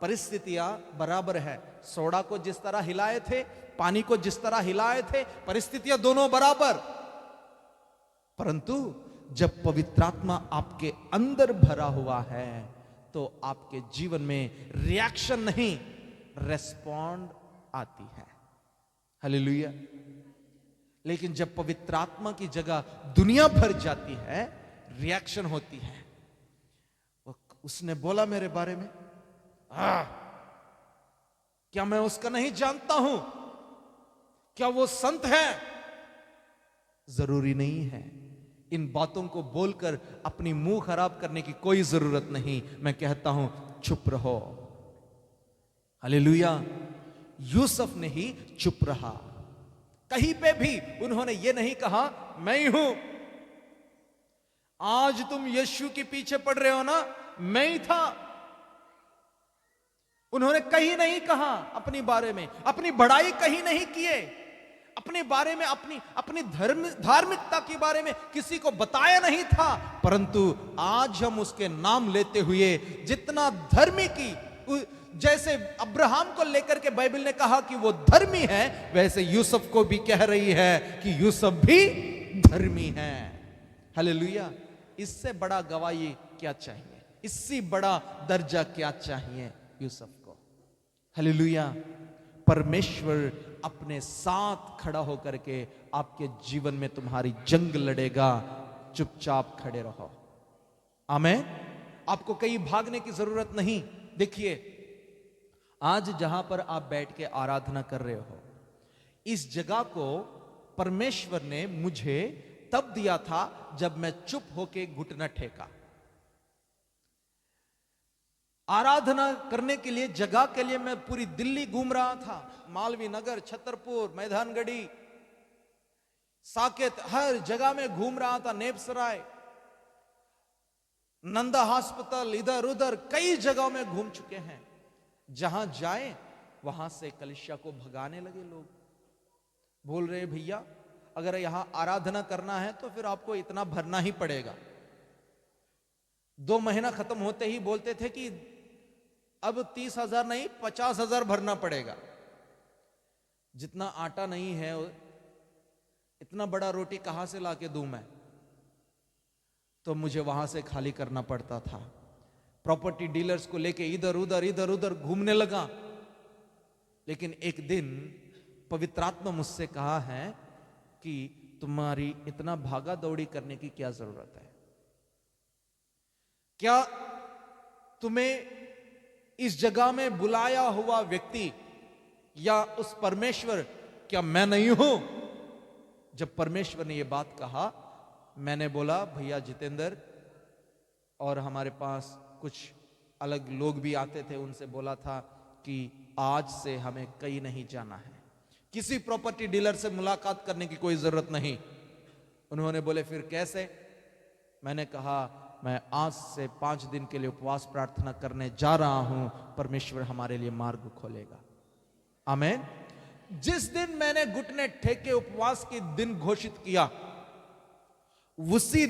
परिस्थितियां बराबर है। सोडा को जिस तरह हिलाए थे, पानी को जिस तरह हिलाए थे, परिस्थितियां दोनों बराबर। परंतु जब पवित्र आत्मा आपके अंदर भरा हुआ है तो आपके जीवन में रिएक्शन नहीं, रेस्पॉन्ड आती है। हालेलुया। लेकिन जब पवित्र आत्मा की जगह दुनिया भर जाती है, रिएक्शन होती है। उसने बोला मेरे बारे में, क्या मैं उसका नहीं जानता हूं? क्या वो संत है? जरूरी नहीं है। इन बातों को बोलकर अपनी मुंह खराब करने की कोई जरूरत नहीं। मैं कहता हूं चुप रहो। हालेलुया। यूसुफ ने ही चुप रहा। कहीं पे भी उन्होंने ये नहीं कहा मैं ही हूं। आज तुम यीशु के पीछे पड़ रहे हो ना, मैं ही था। उन्होंने कहीं नहीं कहा अपनी बारे में, अपनी बड़ाई कहीं नहीं किए, अपने बारे में, अपनी धार्मिकता के बारे में किसी को बताया नहीं था। परंतु आज हम उसके नाम लेते हुए जितना धर्मी की, जैसे अब्राहम को लेकर के बाइबल ने कहा कि वो धर्मी है, वैसे यूसुफ को भी कह रही है कि यूसुफ भी धर्मी है। हालेलुया। इससे बड़ा गवाही क्या चाहिए, इससे बड़ा दर्जा क्या चाहिए यूसुफ को। हालेलुया। परमेश्वर अपने साथ खड़ा होकर के आपके जीवन में तुम्हारी जंग लड़ेगा। चुपचाप खड़े रहो। आमीन। आपको कहीं भागने की जरूरत नहीं। देखिए, आज जहां पर आप बैठ के आराधना कर रहे हो, इस जगह को परमेश्वर ने मुझे तब दिया था जब मैं चुप होके घुटना टेका। आराधना करने के लिए, जगह के लिए मैं पूरी दिल्ली घूम रहा था। मालवीय नगर, छतरपुर, मैदानगढ़ी, साकेत, हर जगह में घूम रहा था। नेपसराय, नंदा हॉस्पिटल, इधर उधर कई जगहों में घूम चुके हैं। जहां जाए वहां से कलीसिया को भगाने लगे लोग। बोल रहे भैया, अगर यहां आराधना करना है तो फिर आपको इतना भरना ही पड़ेगा। 2 महीना खत्म होते ही बोलते थे कि अब 30,000 नहीं 50,000 भरना पड़ेगा। जितना आटा नहीं है, इतना बड़ा रोटी कहां से लाके दूं मैं? तो मुझे वहां से खाली करना पड़ता था। प्रॉपर्टी डीलर्स को लेके इधर उधर घूमने लगा। लेकिन एक दिन पवित्र आत्मा मुझसे कहा है कि तुम्हारी इतना भागा दौड़ी करने की क्या जरूरत है? क्या तुम्हें इस जगह में बुलाया हुआ व्यक्ति या उस परमेश्वर, क्या मैं नहीं हूं? जब परमेश्वर ने यह बात कहा, मैंने बोला, भैया जितेंद्र, और हमारे पास कुछ अलग लोग भी आते थे, उनसे बोला था कि आज से हमें कहीं नहीं जाना है, किसी प्रॉपर्टी डीलर से मुलाकात करने की कोई जरूरत नहीं। उन्होंने बोले फिर कैसे? मैंने कहा मैं आज से 5 दिन के लिए उपवास प्रार्थना करने जा रहा हूं, परमेश्वर हमारे लिए मार्ग खोलेगा। आमीन। जिस दिन मैंने घुटने टेके उपवास के दिन घोषित किया, उसी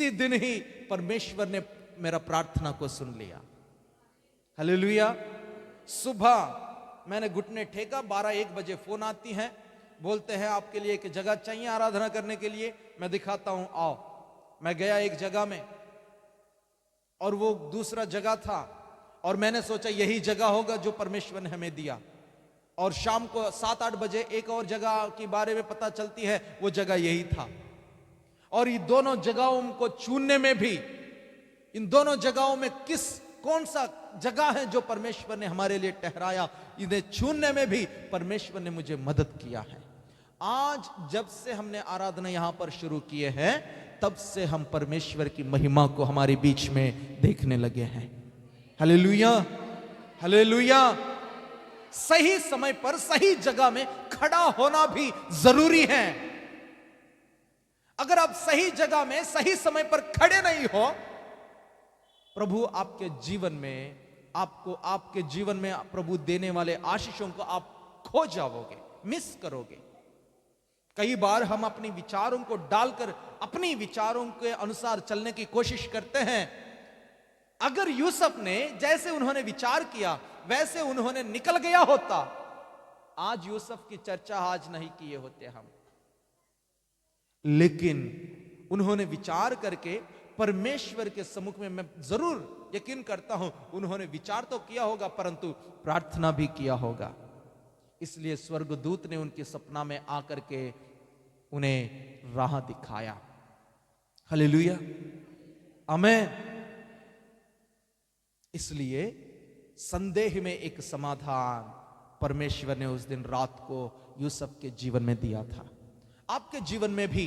दिन ही परमेश्वर ने मेरा प्रार्थना को सुन लिया। हालेलुया। सुबह मैंने घुटने टेका, 12-1 बजे फोन आती है, बोलते हैं आपके लिए एक जगह चाहिए आराधना करने के लिए। मैं दिखाता हूं, आओ। मैं गया एक जगह में, और वो दूसरा जगह था, और मैंने सोचा यही जगह होगा जो परमेश्वर ने हमें दिया। और शाम को 7-8 बजे एक और जगह के बारे में पता चलती है, वो जगह यही था। और ये दोनों जगहों को चुनने में भी, इन दोनों जगहों में कौन सा जगह है जो परमेश्वर ने हमारे लिए ठहराया, इन्हें चुनने में भी परमेश्वर ने मुझे मदद किया है। आज जब से हमने आराधना यहां पर शुरू किए हैं, तब से हम परमेश्वर की महिमा को हमारे बीच में देखने लगे हैं। Hallelujah, hallelujah. सही समय पर सही जगह में खड़ा होना भी जरूरी है। अगर आप सही जगह में सही समय पर खड़े नहीं हो, प्रभु आपके जीवन में, आपके जीवन में प्रभु देने वाले आशीषों को आप खो जाओगे, मिस करोगे। कई बार हम अपने विचारों को डालकर अपनी विचारों के अनुसार चलने की कोशिश करते हैं। अगर यूसुफ ने जैसे उन्होंने विचार किया वैसे उन्होंने निकल गया होता, आज यूसुफ की चर्चा आज नहीं किए होते हम। लेकिन उन्होंने विचार करके परमेश्वर के सम्मुख में, मैं जरूर यकीन करता हूं उन्होंने विचार तो किया होगा, परंतु प्रार्थना भी किया होगा। इसलिए स्वर्गदूत ने उनके सपना में आकर के उन्हें राह दिखाया। हालेलुया, आमीन। इसलिए संदेह में एक समाधान परमेश्वर ने उस दिन रात को यूसुफ के जीवन में दिया था। आपके जीवन में भी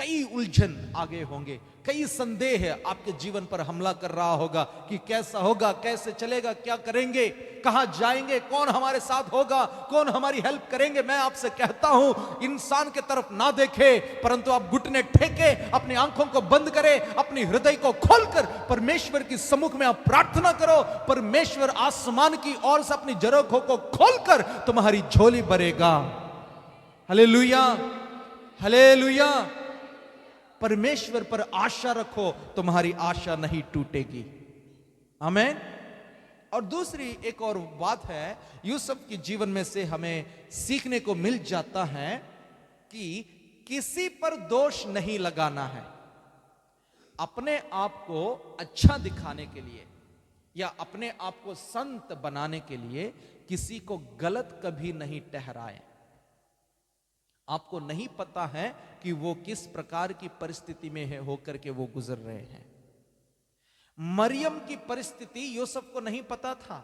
कई उलझन आगे होंगे, कई संदेह आपके जीवन पर हमला कर रहा होगा कि कैसा होगा, कैसे चलेगा, क्या करेंगे, कहां जाएंगे, कौन हमारे साथ होगा, कौन हमारी हेल्प करेंगे। मैं आपसे कहता हूं, इंसान के तरफ ना देखे, परंतु आप घुटने टेके, अपनी आंखों को बंद करें, अपनी हृदय को खोलकर परमेश्वर की सम्मुख में आप प्रार्थना करो। परमेश्वर आसमान की ओर से अपनी जरोखों को खोलकर तुम्हारी झोली भरेगा। Hallelujah, hallelujah. परमेश्वर पर आशा रखो, तुम्हारी आशा नहीं टूटेगी। आमीन। और दूसरी एक और बात है, यूसुफ के जीवन में से हमें सीखने को मिल जाता है कि किसी पर दोष नहीं लगाना है। अपने आप को अच्छा दिखाने के लिए या अपने आप को संत बनाने के लिए किसी को गलत कभी नहीं ठहराएं। आपको नहीं पता है कि वो किस प्रकार की परिस्थिति में है होकर के वो गुजर रहे हैं। मरियम की परिस्थिति यूसुफ को नहीं पता था।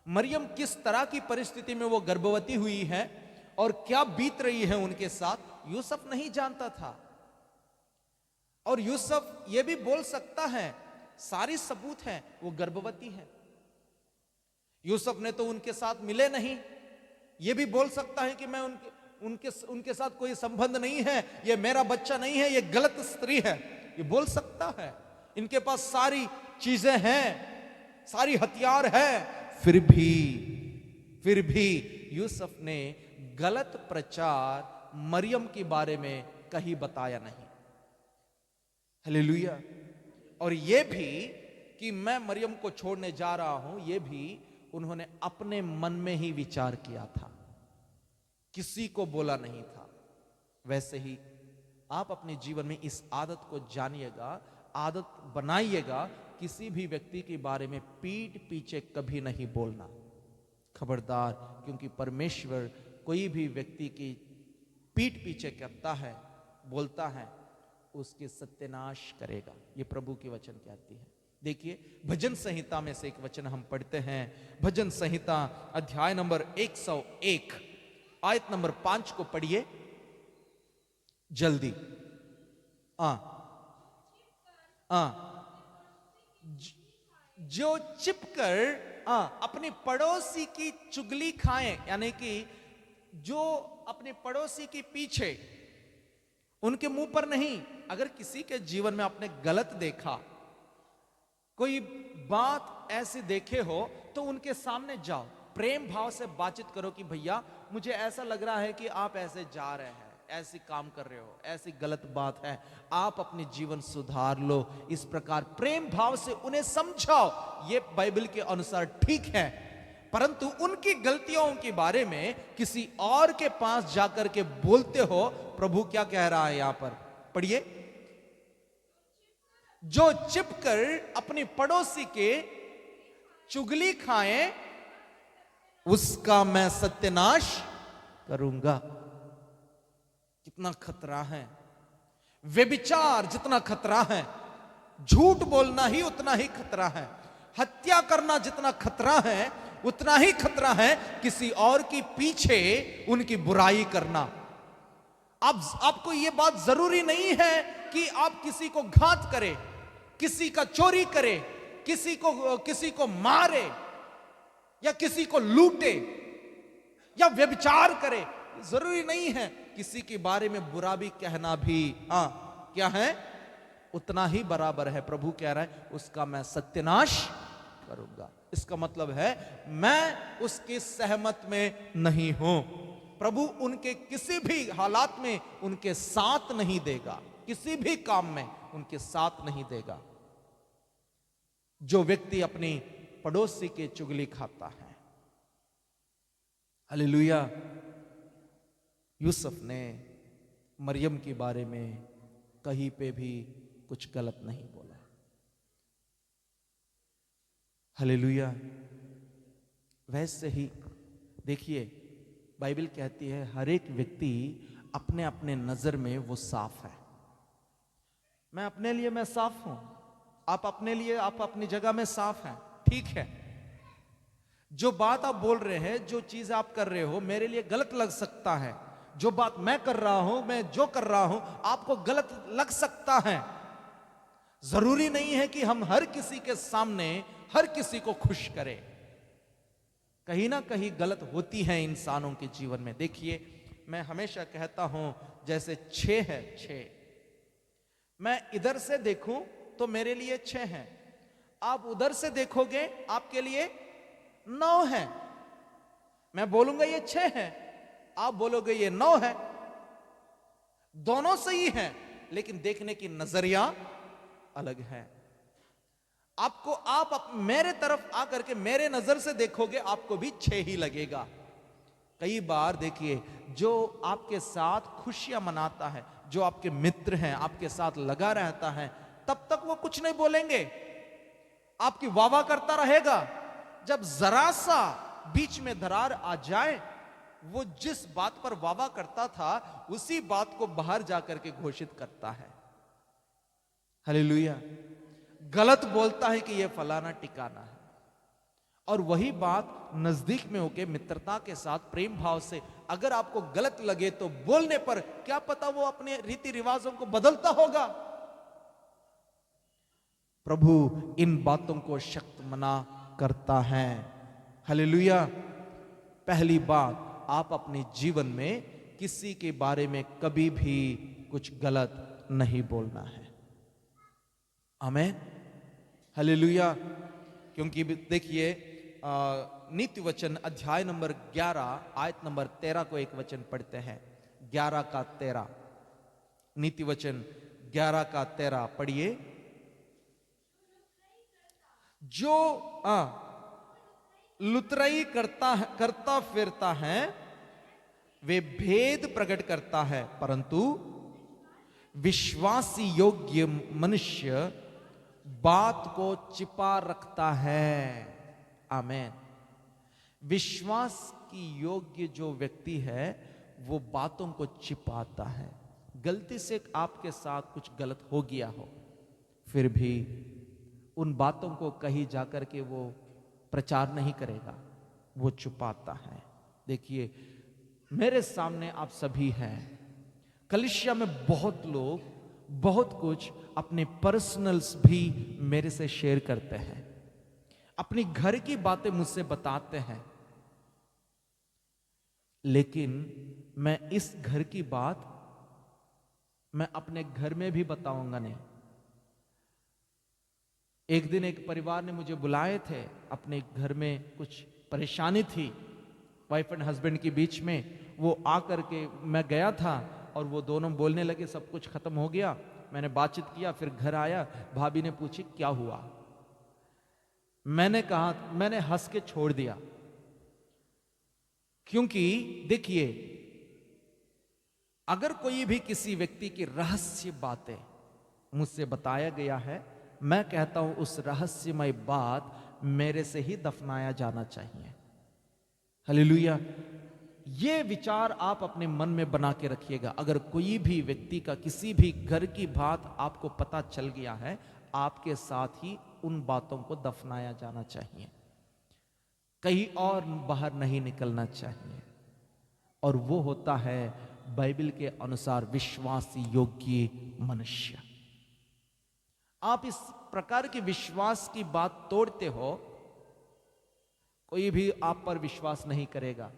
मरियम किस तरह की परिस्थिति में वो गर्भवती हुई है और क्या बीत रही है उनके साथ, यूसुफ नहीं जानता था। और यूसुफ ये भी बोल सकता है, सारी सबूत है वो गर्भवती है। यूसुफ ने तो उनके साथ मिले नहीं। ये भी बोल सकता है कि मैं उनके साथ कोई संबंध नहीं है, ये मेरा बच्चा नहीं है, ये गलत स्त्री है, ये बोल सकता है। इनके पास सारी चीजें हैं, सारी हथियार है, फिर भी यूसुफ ने गलत प्रचार मरियम के बारे में कहीं बताया नहीं। हालेलुया। और ये भी कि मैं मरियम को छोड़ने जा रहा हूं, ये भी उन्होंने अपने मन में ही विचार किया था, किसी को बोला नहीं था। वैसे ही आप अपने जीवन में इस आदत को जानिएगा, आदत बनाइएगा, किसी भी व्यक्ति के बारे में पीठ पीछे कभी नहीं बोलना। खबरदार, क्योंकि परमेश्वर कोई भी व्यक्ति की पीठ पीछे करता है, बोलता है, उसके सत्यानाश करेगा। ये प्रभु की वचन कहती है। देखिए, भजन संहिता में से एक वचन हम पढ़ते हैं। भजन संहिता अध्याय नंबर 101 आयत नंबर 5 को पढ़िए जल्दी। जो चिपकर अपने पड़ोसी की चुगली खाएं, यानी कि जो अपने पड़ोसी के पीछे, उनके मुंह पर नहीं। अगर किसी के जीवन में आपने गलत देखा, कोई बात ऐसी देखे हो, तो उनके सामने जाओ, प्रेम भाव से बातचीत करो कि भैया मुझे ऐसा लग रहा है कि आप ऐसे जा रहे हैं, ऐसी काम कर रहे हो, ऐसी गलत बात है, आप अपने जीवन सुधार लो। इस प्रकार प्रेम भाव से उन्हें समझाओ, ये बाइबल के अनुसार ठीक है। परंतु उनकी गलतियों के बारे में किसी और के पास जाकर के बोलते हो, प्रभु क्या कह रहा है यहां पर, पढ़िए। जो चिपकर अपने पड़ोसी के चुगली खाएं, उसका मैं सत्यानाश करूंगा। कितना खतरा है। व्यभिचार जितना खतरा है, झूठ बोलना ही उतना ही खतरा है। हत्या करना जितना खतरा है, उतना ही खतरा है किसी और की पीछे उनकी बुराई करना। अब आपको यह बात जरूरी नहीं है कि आप किसी को घात करें, किसी का चोरी करें, किसी को मारे या किसी को लूटे या व्यभिचार करे। जरूरी नहीं है। किसी के बारे में बुरा भी कहना भी क्या है, उतना ही बराबर है। प्रभु कह रहा है, उसका मैं सत्यानाश करूंगा। इसका मतलब है मैं उसके सहमत में नहीं हूं। प्रभु उनके किसी भी हालात में उनके साथ नहीं देगा, किसी भी काम में उनके साथ नहीं देगा। जो व्यक्ति अपनी पड़ोसी के चुगली खाता है। हालेलुया। यूसुफ ने मरियम के बारे में कहीं पे भी कुछ गलत नहीं बोला। हालेलुया। वैसे ही देखिए, बाइबल कहती है हर एक व्यक्ति अपने अपने नजर में वो साफ है। मैं अपने लिए मैं साफ हूं, आप अपने लिए आप अपनी जगह में साफ हैं, ठीक है। जो बात आप बोल रहे हैं, जो चीज आप कर रहे हो, मेरे लिए गलत लग सकता है, जो बात मैं कर रहा हूं, मैं जो कर रहा हूं, आपको गलत लग सकता है। जरूरी नहीं है कि हम हर किसी के सामने हर किसी को खुश करें। कहीं ना कहीं गलत होती है इंसानों के जीवन में। देखिए, मैं हमेशा कहता हूं, जैसे 6 है, 6, मैं इधर से देखूं तो मेरे लिए 6 है, आप उधर से देखोगे आपके लिए 9 है। मैं बोलूंगा ये 6 है, आप बोलोगे ये 9 है। दोनों सही हैं, लेकिन देखने की नजरिया अलग है। आपको आप मेरे तरफ आकर के मेरे नजर से देखोगे, आपको भी 6 ही लगेगा। कई बार देखिए, जो आपके साथ खुशियां मनाता है, जो आपके मित्र हैं, आपके साथ लगा रहता है, तब तक वो कुछ नहीं बोलेंगे, आपकी वाह वाह करता रहेगा। जब जरा सा बीच में दरार आ जाए, वो जिस बात पर वाह वाह करता था, उसी बात को बाहर जाकर के घोषित करता है। हालेलुया। गलत बोलता है कि ये फलाना टिकाना है, और वही बात नजदीक में होके मित्रता के साथ प्रेम भाव से अगर आपको गलत लगे, तो बोलने पर क्या पता वो अपने रीति रिवाजों को बदलता होगा। प्रभु इन बातों को शक्त मना करता है। हालेलुया। पहली बात, आप अपने जीवन में किसी के बारे में कभी भी कुछ गलत नहीं बोलना है। आमीन। हालेलुया। क्योंकि देखिए, नीति वचन अध्याय नंबर 11 आयत नंबर 13 को एक वचन पढ़ते हैं। 11 का 13, नीति वचन 11 का 13 पढ़िए। जो लुतराई करता फिरता है, वे भेद प्रकट करता है, परंतु विश्वासी योग्य मनुष्य बात को छिपा रखता है। आमेन। विश्वास की योग्य जो व्यक्ति है, वो बातों को छिपाता है। गलती से आपके साथ कुछ गलत हो गया हो, फिर भी उन बातों को कहीं जाकर के वो प्रचार नहीं करेगा, वो छुपाता है। देखिए, मेरे सामने आप सभी हैं। कलीसिया में बहुत लोग बहुत कुछ अपने पर्सनल्स भी मेरे से शेयर करते हैं, अपनी घर की बातें मुझसे बताते हैं, लेकिन मैं इस घर की बात मैं अपने घर में भी बताऊंगा नहीं। एक दिन एक परिवार ने मुझे बुलाए थे, अपने घर में कुछ परेशानी थी वाइफ एंड हस्बैंड के बीच में। वो आकर के, मैं गया था और वो दोनों बोलने लगे, सब कुछ खत्म हो गया। मैंने बातचीत किया, फिर घर आया, भाभी ने पूछी क्या हुआ। मैंने कहा, मैंने हंस के छोड़ दिया, क्योंकि देखिए, अगर कोई भी किसी व्यक्ति की रहस्य बातें मुझसे बताया गया है, मैं कहता हूं उस रहस्यमय बात मेरे से ही दफनाया जाना चाहिए। हालेलुया। ये विचार आप अपने मन में बना के रखिएगा। अगर कोई भी व्यक्ति का किसी भी घर की बात आपको पता चल गया है, आपके साथ ही उन बातों को दफनाया जाना चाहिए, कहीं और बाहर नहीं निकलना चाहिए। और वो होता है बाइबल के अनुसार विश्वास योग्य मनुष्य। आप इस प्रकार के विश्वास की बात तोड़ते हो, कोई भी आप पर विश्वास नहीं करेगा,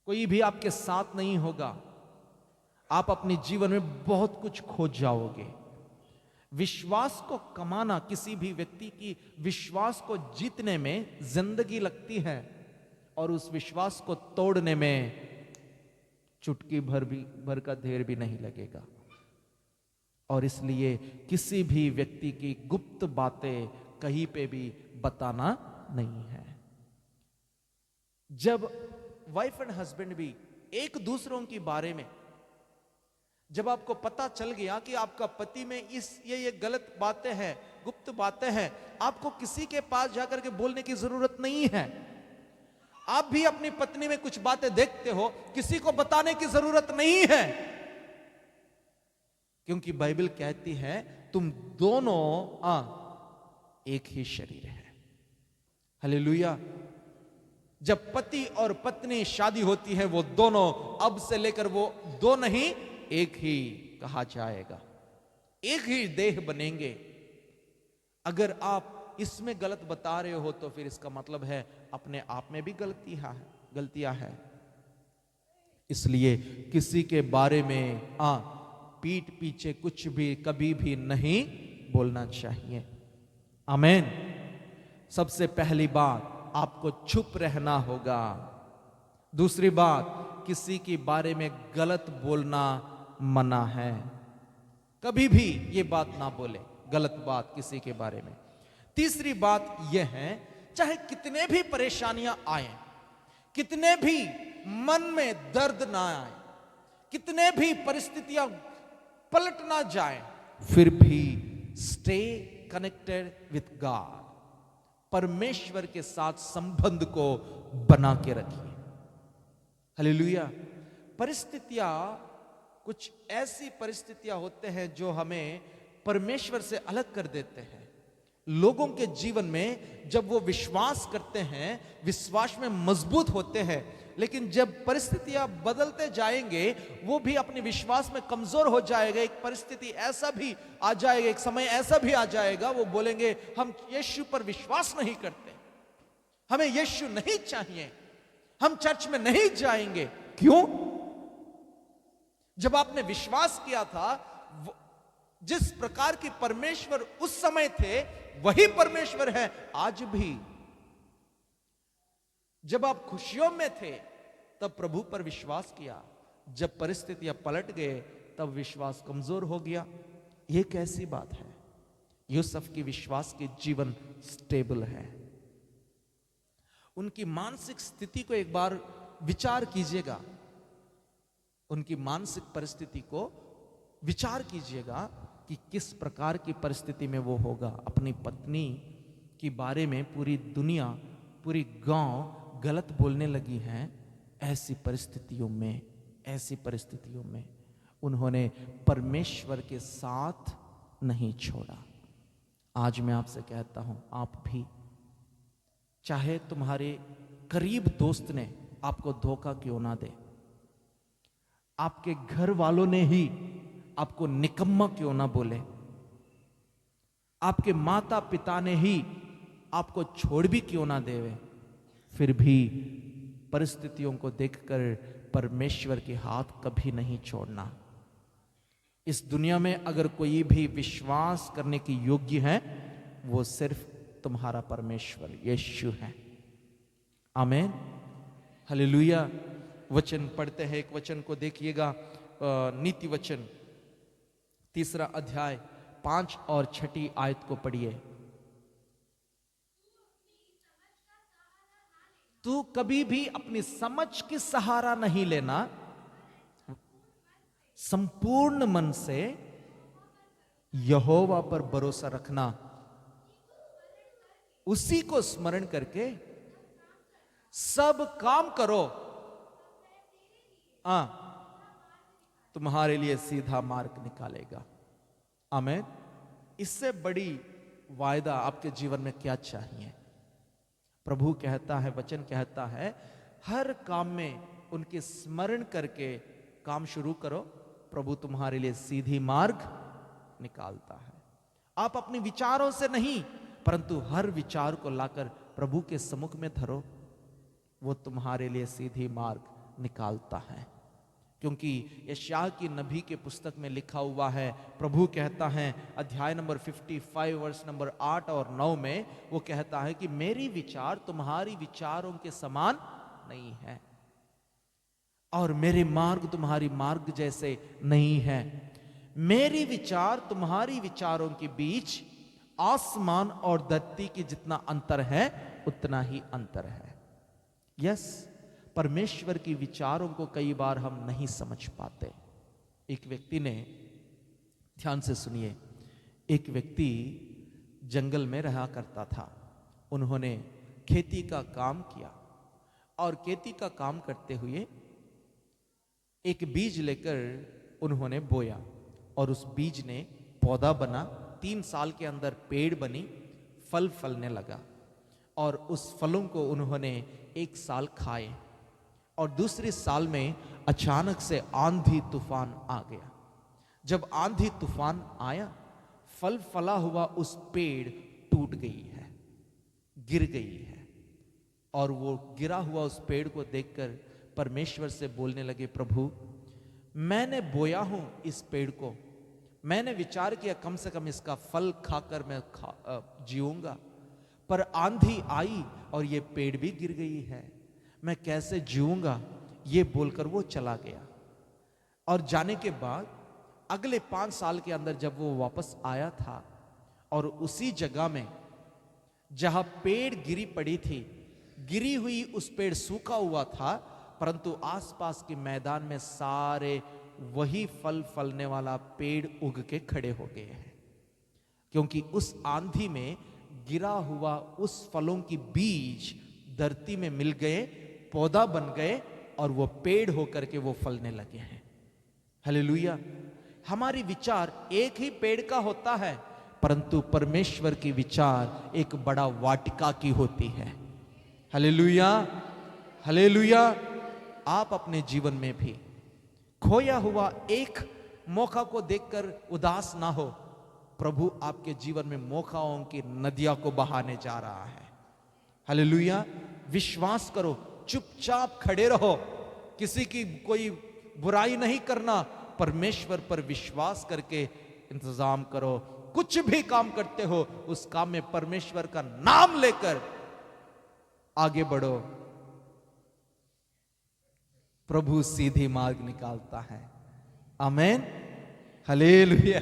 कोई भी आपके साथ नहीं होगा। आप अपने जीवन में बहुत कुछ खो जाओगे। विश्वास को कमाना, किसी भी व्यक्ति की विश्वास को जीतने में जिंदगी लगती है, और उस विश्वास को तोड़ने में चुटकी भर का देर भी नहीं लगेगा। और इसलिए किसी भी व्यक्ति की गुप्त बातें कहीं पे भी बताना नहीं है। जब वाइफ एंड हस्बैंड भी एक दूसरों के बारे में, जब आपको पता चल गया कि आपका पति में ये गलत बातें हैं, गुप्त बातें हैं, आपको किसी के पास जाकर के बोलने की जरूरत नहीं है। आप भी अपनी पत्नी में कुछ बातें देखते हो, किसी को बताने की जरूरत नहीं है, क्योंकि बाइबल कहती है तुम दोनों एक ही शरीर है। हालेलुया। जब पति और पत्नी शादी होती है, वो दोनों अब से लेकर वो दो नहीं, एक ही कहा जाएगा, एक ही देह बनेंगे। अगर आप इसमें गलत बता रहे हो तो फिर इसका मतलब है अपने आप में भी गलतियां है। इसलिए किसी के बारे में पीठ पीछे कुछ भी कभी भी नहीं बोलना चाहिए। आमीन। सबसे पहली बात, आपको चुप रहना होगा। दूसरी बात, किसी के बारे में गलत बोलना मना है। कभी भी ये बात ना बोले, गलत बात किसी के बारे में। तीसरी बात यह है, चाहे कितने भी परेशानियां आए, कितने भी मन में दर्द ना आए, कितने भी परिस्थितियां पलट ना जाए, फिर भी स्टे कनेक्टेड विथ गॉड। परमेश्वर के साथ संबंध को बना के रखिए। हालेलुया। परिस्थितियां, कुछ ऐसी परिस्थितियां होते हैं जो हमें परमेश्वर से अलग कर देते हैं। लोगों के जीवन में जब वो विश्वास करते हैं, विश्वास में मजबूत होते हैं, लेकिन जब परिस्थितियां बदलते जाएंगे, वो भी अपने विश्वास में कमजोर हो जाएगा। एक परिस्थिति ऐसा भी आ जाएगा, एक समय ऐसा भी आ जाएगा, वो बोलेंगे हम यीशु पर विश्वास नहीं करते, हमें यीशु नहीं चाहिए, हम चर्च में नहीं जाएंगे। क्यों? जब आपने विश्वास किया था, जिस प्रकार के परमेश्वर उस समय थे, वही परमेश्वर है आज भी। जब आप खुशियों में थे तब प्रभु पर विश्वास किया, जब परिस्थितियां पलट गए तब विश्वास कमजोर हो गया। यह कैसी बात है? यूसुफ की विश्वास के जीवन स्टेबल है। उनकी मानसिक स्थिति को एक बार विचार कीजिएगा, उनकी मानसिक परिस्थिति को विचार कीजिएगा कि किस प्रकार की परिस्थिति में वो होगा। अपनी पत्नी के बारे में पूरी दुनिया, पूरी गांव गलत बोलने लगी हैं। ऐसी परिस्थितियों में उन्होंने परमेश्वर के साथ नहीं छोड़ा। आज मैं आपसे कहता हूं, आप भी, चाहे तुम्हारे करीब दोस्त ने आपको धोखा क्यों ना दे, आपके घर वालों ने ही आपको निकम्मा क्यों ना बोले, आपके माता पिता ने ही आपको छोड़ भी क्यों ना देवे, फिर भी परिस्थितियों को देखकर परमेश्वर के हाथ कभी नहीं छोड़ना। इस दुनिया में अगर कोई भी विश्वास करने की योग्य है, वो सिर्फ तुम्हारा परमेश्वर यीशु है। आमीन। हालेलुया। वचन पढ़ते हैं, एक वचन को देखिएगा, नीति वचन 3 अध्याय 5 और 6 आयत को पढ़िए। तू कभी भी अपनी समझ की सहारा नहीं लेना, संपूर्ण मन से यहोवा पर भरोसा रखना, उसी को स्मरण करके सब काम करो, तुम्हारे लिए सीधा मार्ग निकालेगा। आमीन। इससे बड़ी वायदा आपके जीवन में क्या चाहिए? प्रभु कहता है, वचन कहता है, हर काम में उनके स्मरण करके काम शुरू करो, प्रभु तुम्हारे लिए सीधी मार्ग निकालता है। आप अपने विचारों से नहीं, परंतु हर विचार को लाकर प्रभु के सम्मुख में धरो, वो तुम्हारे लिए सीधी मार्ग निकालता है। क्योंकि यशायाह की नबी के पुस्तक में लिखा हुआ है, प्रभु कहता है अध्याय नंबर 55 वर्ष नंबर 8 और 9 में, वो कहता है कि मेरी विचार तुम्हारी विचारों के समान नहीं है और मेरे मार्ग तुम्हारी मार्ग जैसे नहीं है। मेरी विचार तुम्हारी विचारों के बीच आसमान और धरती की जितना अंतर है, उतना ही अंतर है। यस, परमेश्वर की विचारों को कई बार हम नहीं समझ पाते। एक व्यक्ति ने, ध्यान से सुनिए, एक व्यक्ति जंगल में रहा करता था। उन्होंने खेती का काम किया और खेती का काम करते हुए एक बीज लेकर उन्होंने बोया और उस बीज ने पौधा बना। 3 साल के अंदर पेड़ बनी, फल फलने लगा और उस फलों को उन्होंने 1 साल खाए, और दूसरे साल में अचानक से आंधी तूफान आ गया। जब आंधी तूफान आया, फल फला हुआ उस पेड़ टूट गई है, गिर गई है। और वो गिरा हुआ उस पेड़ को देखकर परमेश्वर से बोलने लगे, प्रभु मैंने बोया हूं इस पेड़ को, मैंने विचार किया कम से कम इसका फल खाकर मैं जीऊंगा, पर आंधी आई और ये पेड़ भी गिर गई है, मैं कैसे जीऊंगा? ये बोलकर वो चला गया। और जाने के बाद अगले 5 साल के अंदर जब वो वापस आया था, और उसी जगह में जहां पेड़ गिरी पड़ी थी, गिरी हुई उस पेड़ सूखा हुआ था, परंतु आसपास के मैदान में सारे वही फल फलने वाला पेड़ उग के खड़े हो गए हैं, क्योंकि उस आंधी में गिरा हुआ उस फलों की बीज धरती में मिल गए, पौधा बन गए, और वो पेड़ होकर के वो फलने लगे हैं। हालेलुया। हमारी विचार एक ही पेड़ का होता है, परंतु परमेश्वर की विचार एक बड़ा वाटिका की होती है। Hallelujah, hallelujah. आप अपने जीवन में भी खोया हुआ एक मौका को देखकर उदास ना हो। प्रभु आपके जीवन में मौकाओं की नदियां को बहाने जा रहा है। हालेलुया। विश्वास करो, चुपचाप खड़े रहो, किसी की कोई बुराई नहीं करना, परमेश्वर पर विश्वास करके इंतजाम करो। कुछ भी काम करते हो, उस काम में परमेश्वर का नाम लेकर आगे बढ़ो। प्रभु सीधी मार्ग निकालता है। आमेन, हालेलुया।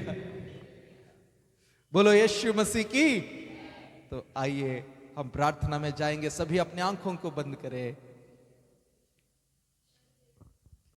बोलो यीशु मसीह की। तो आइए हम प्रार्थना में जाएंगे। सभी अपने आंखों को बंद करें।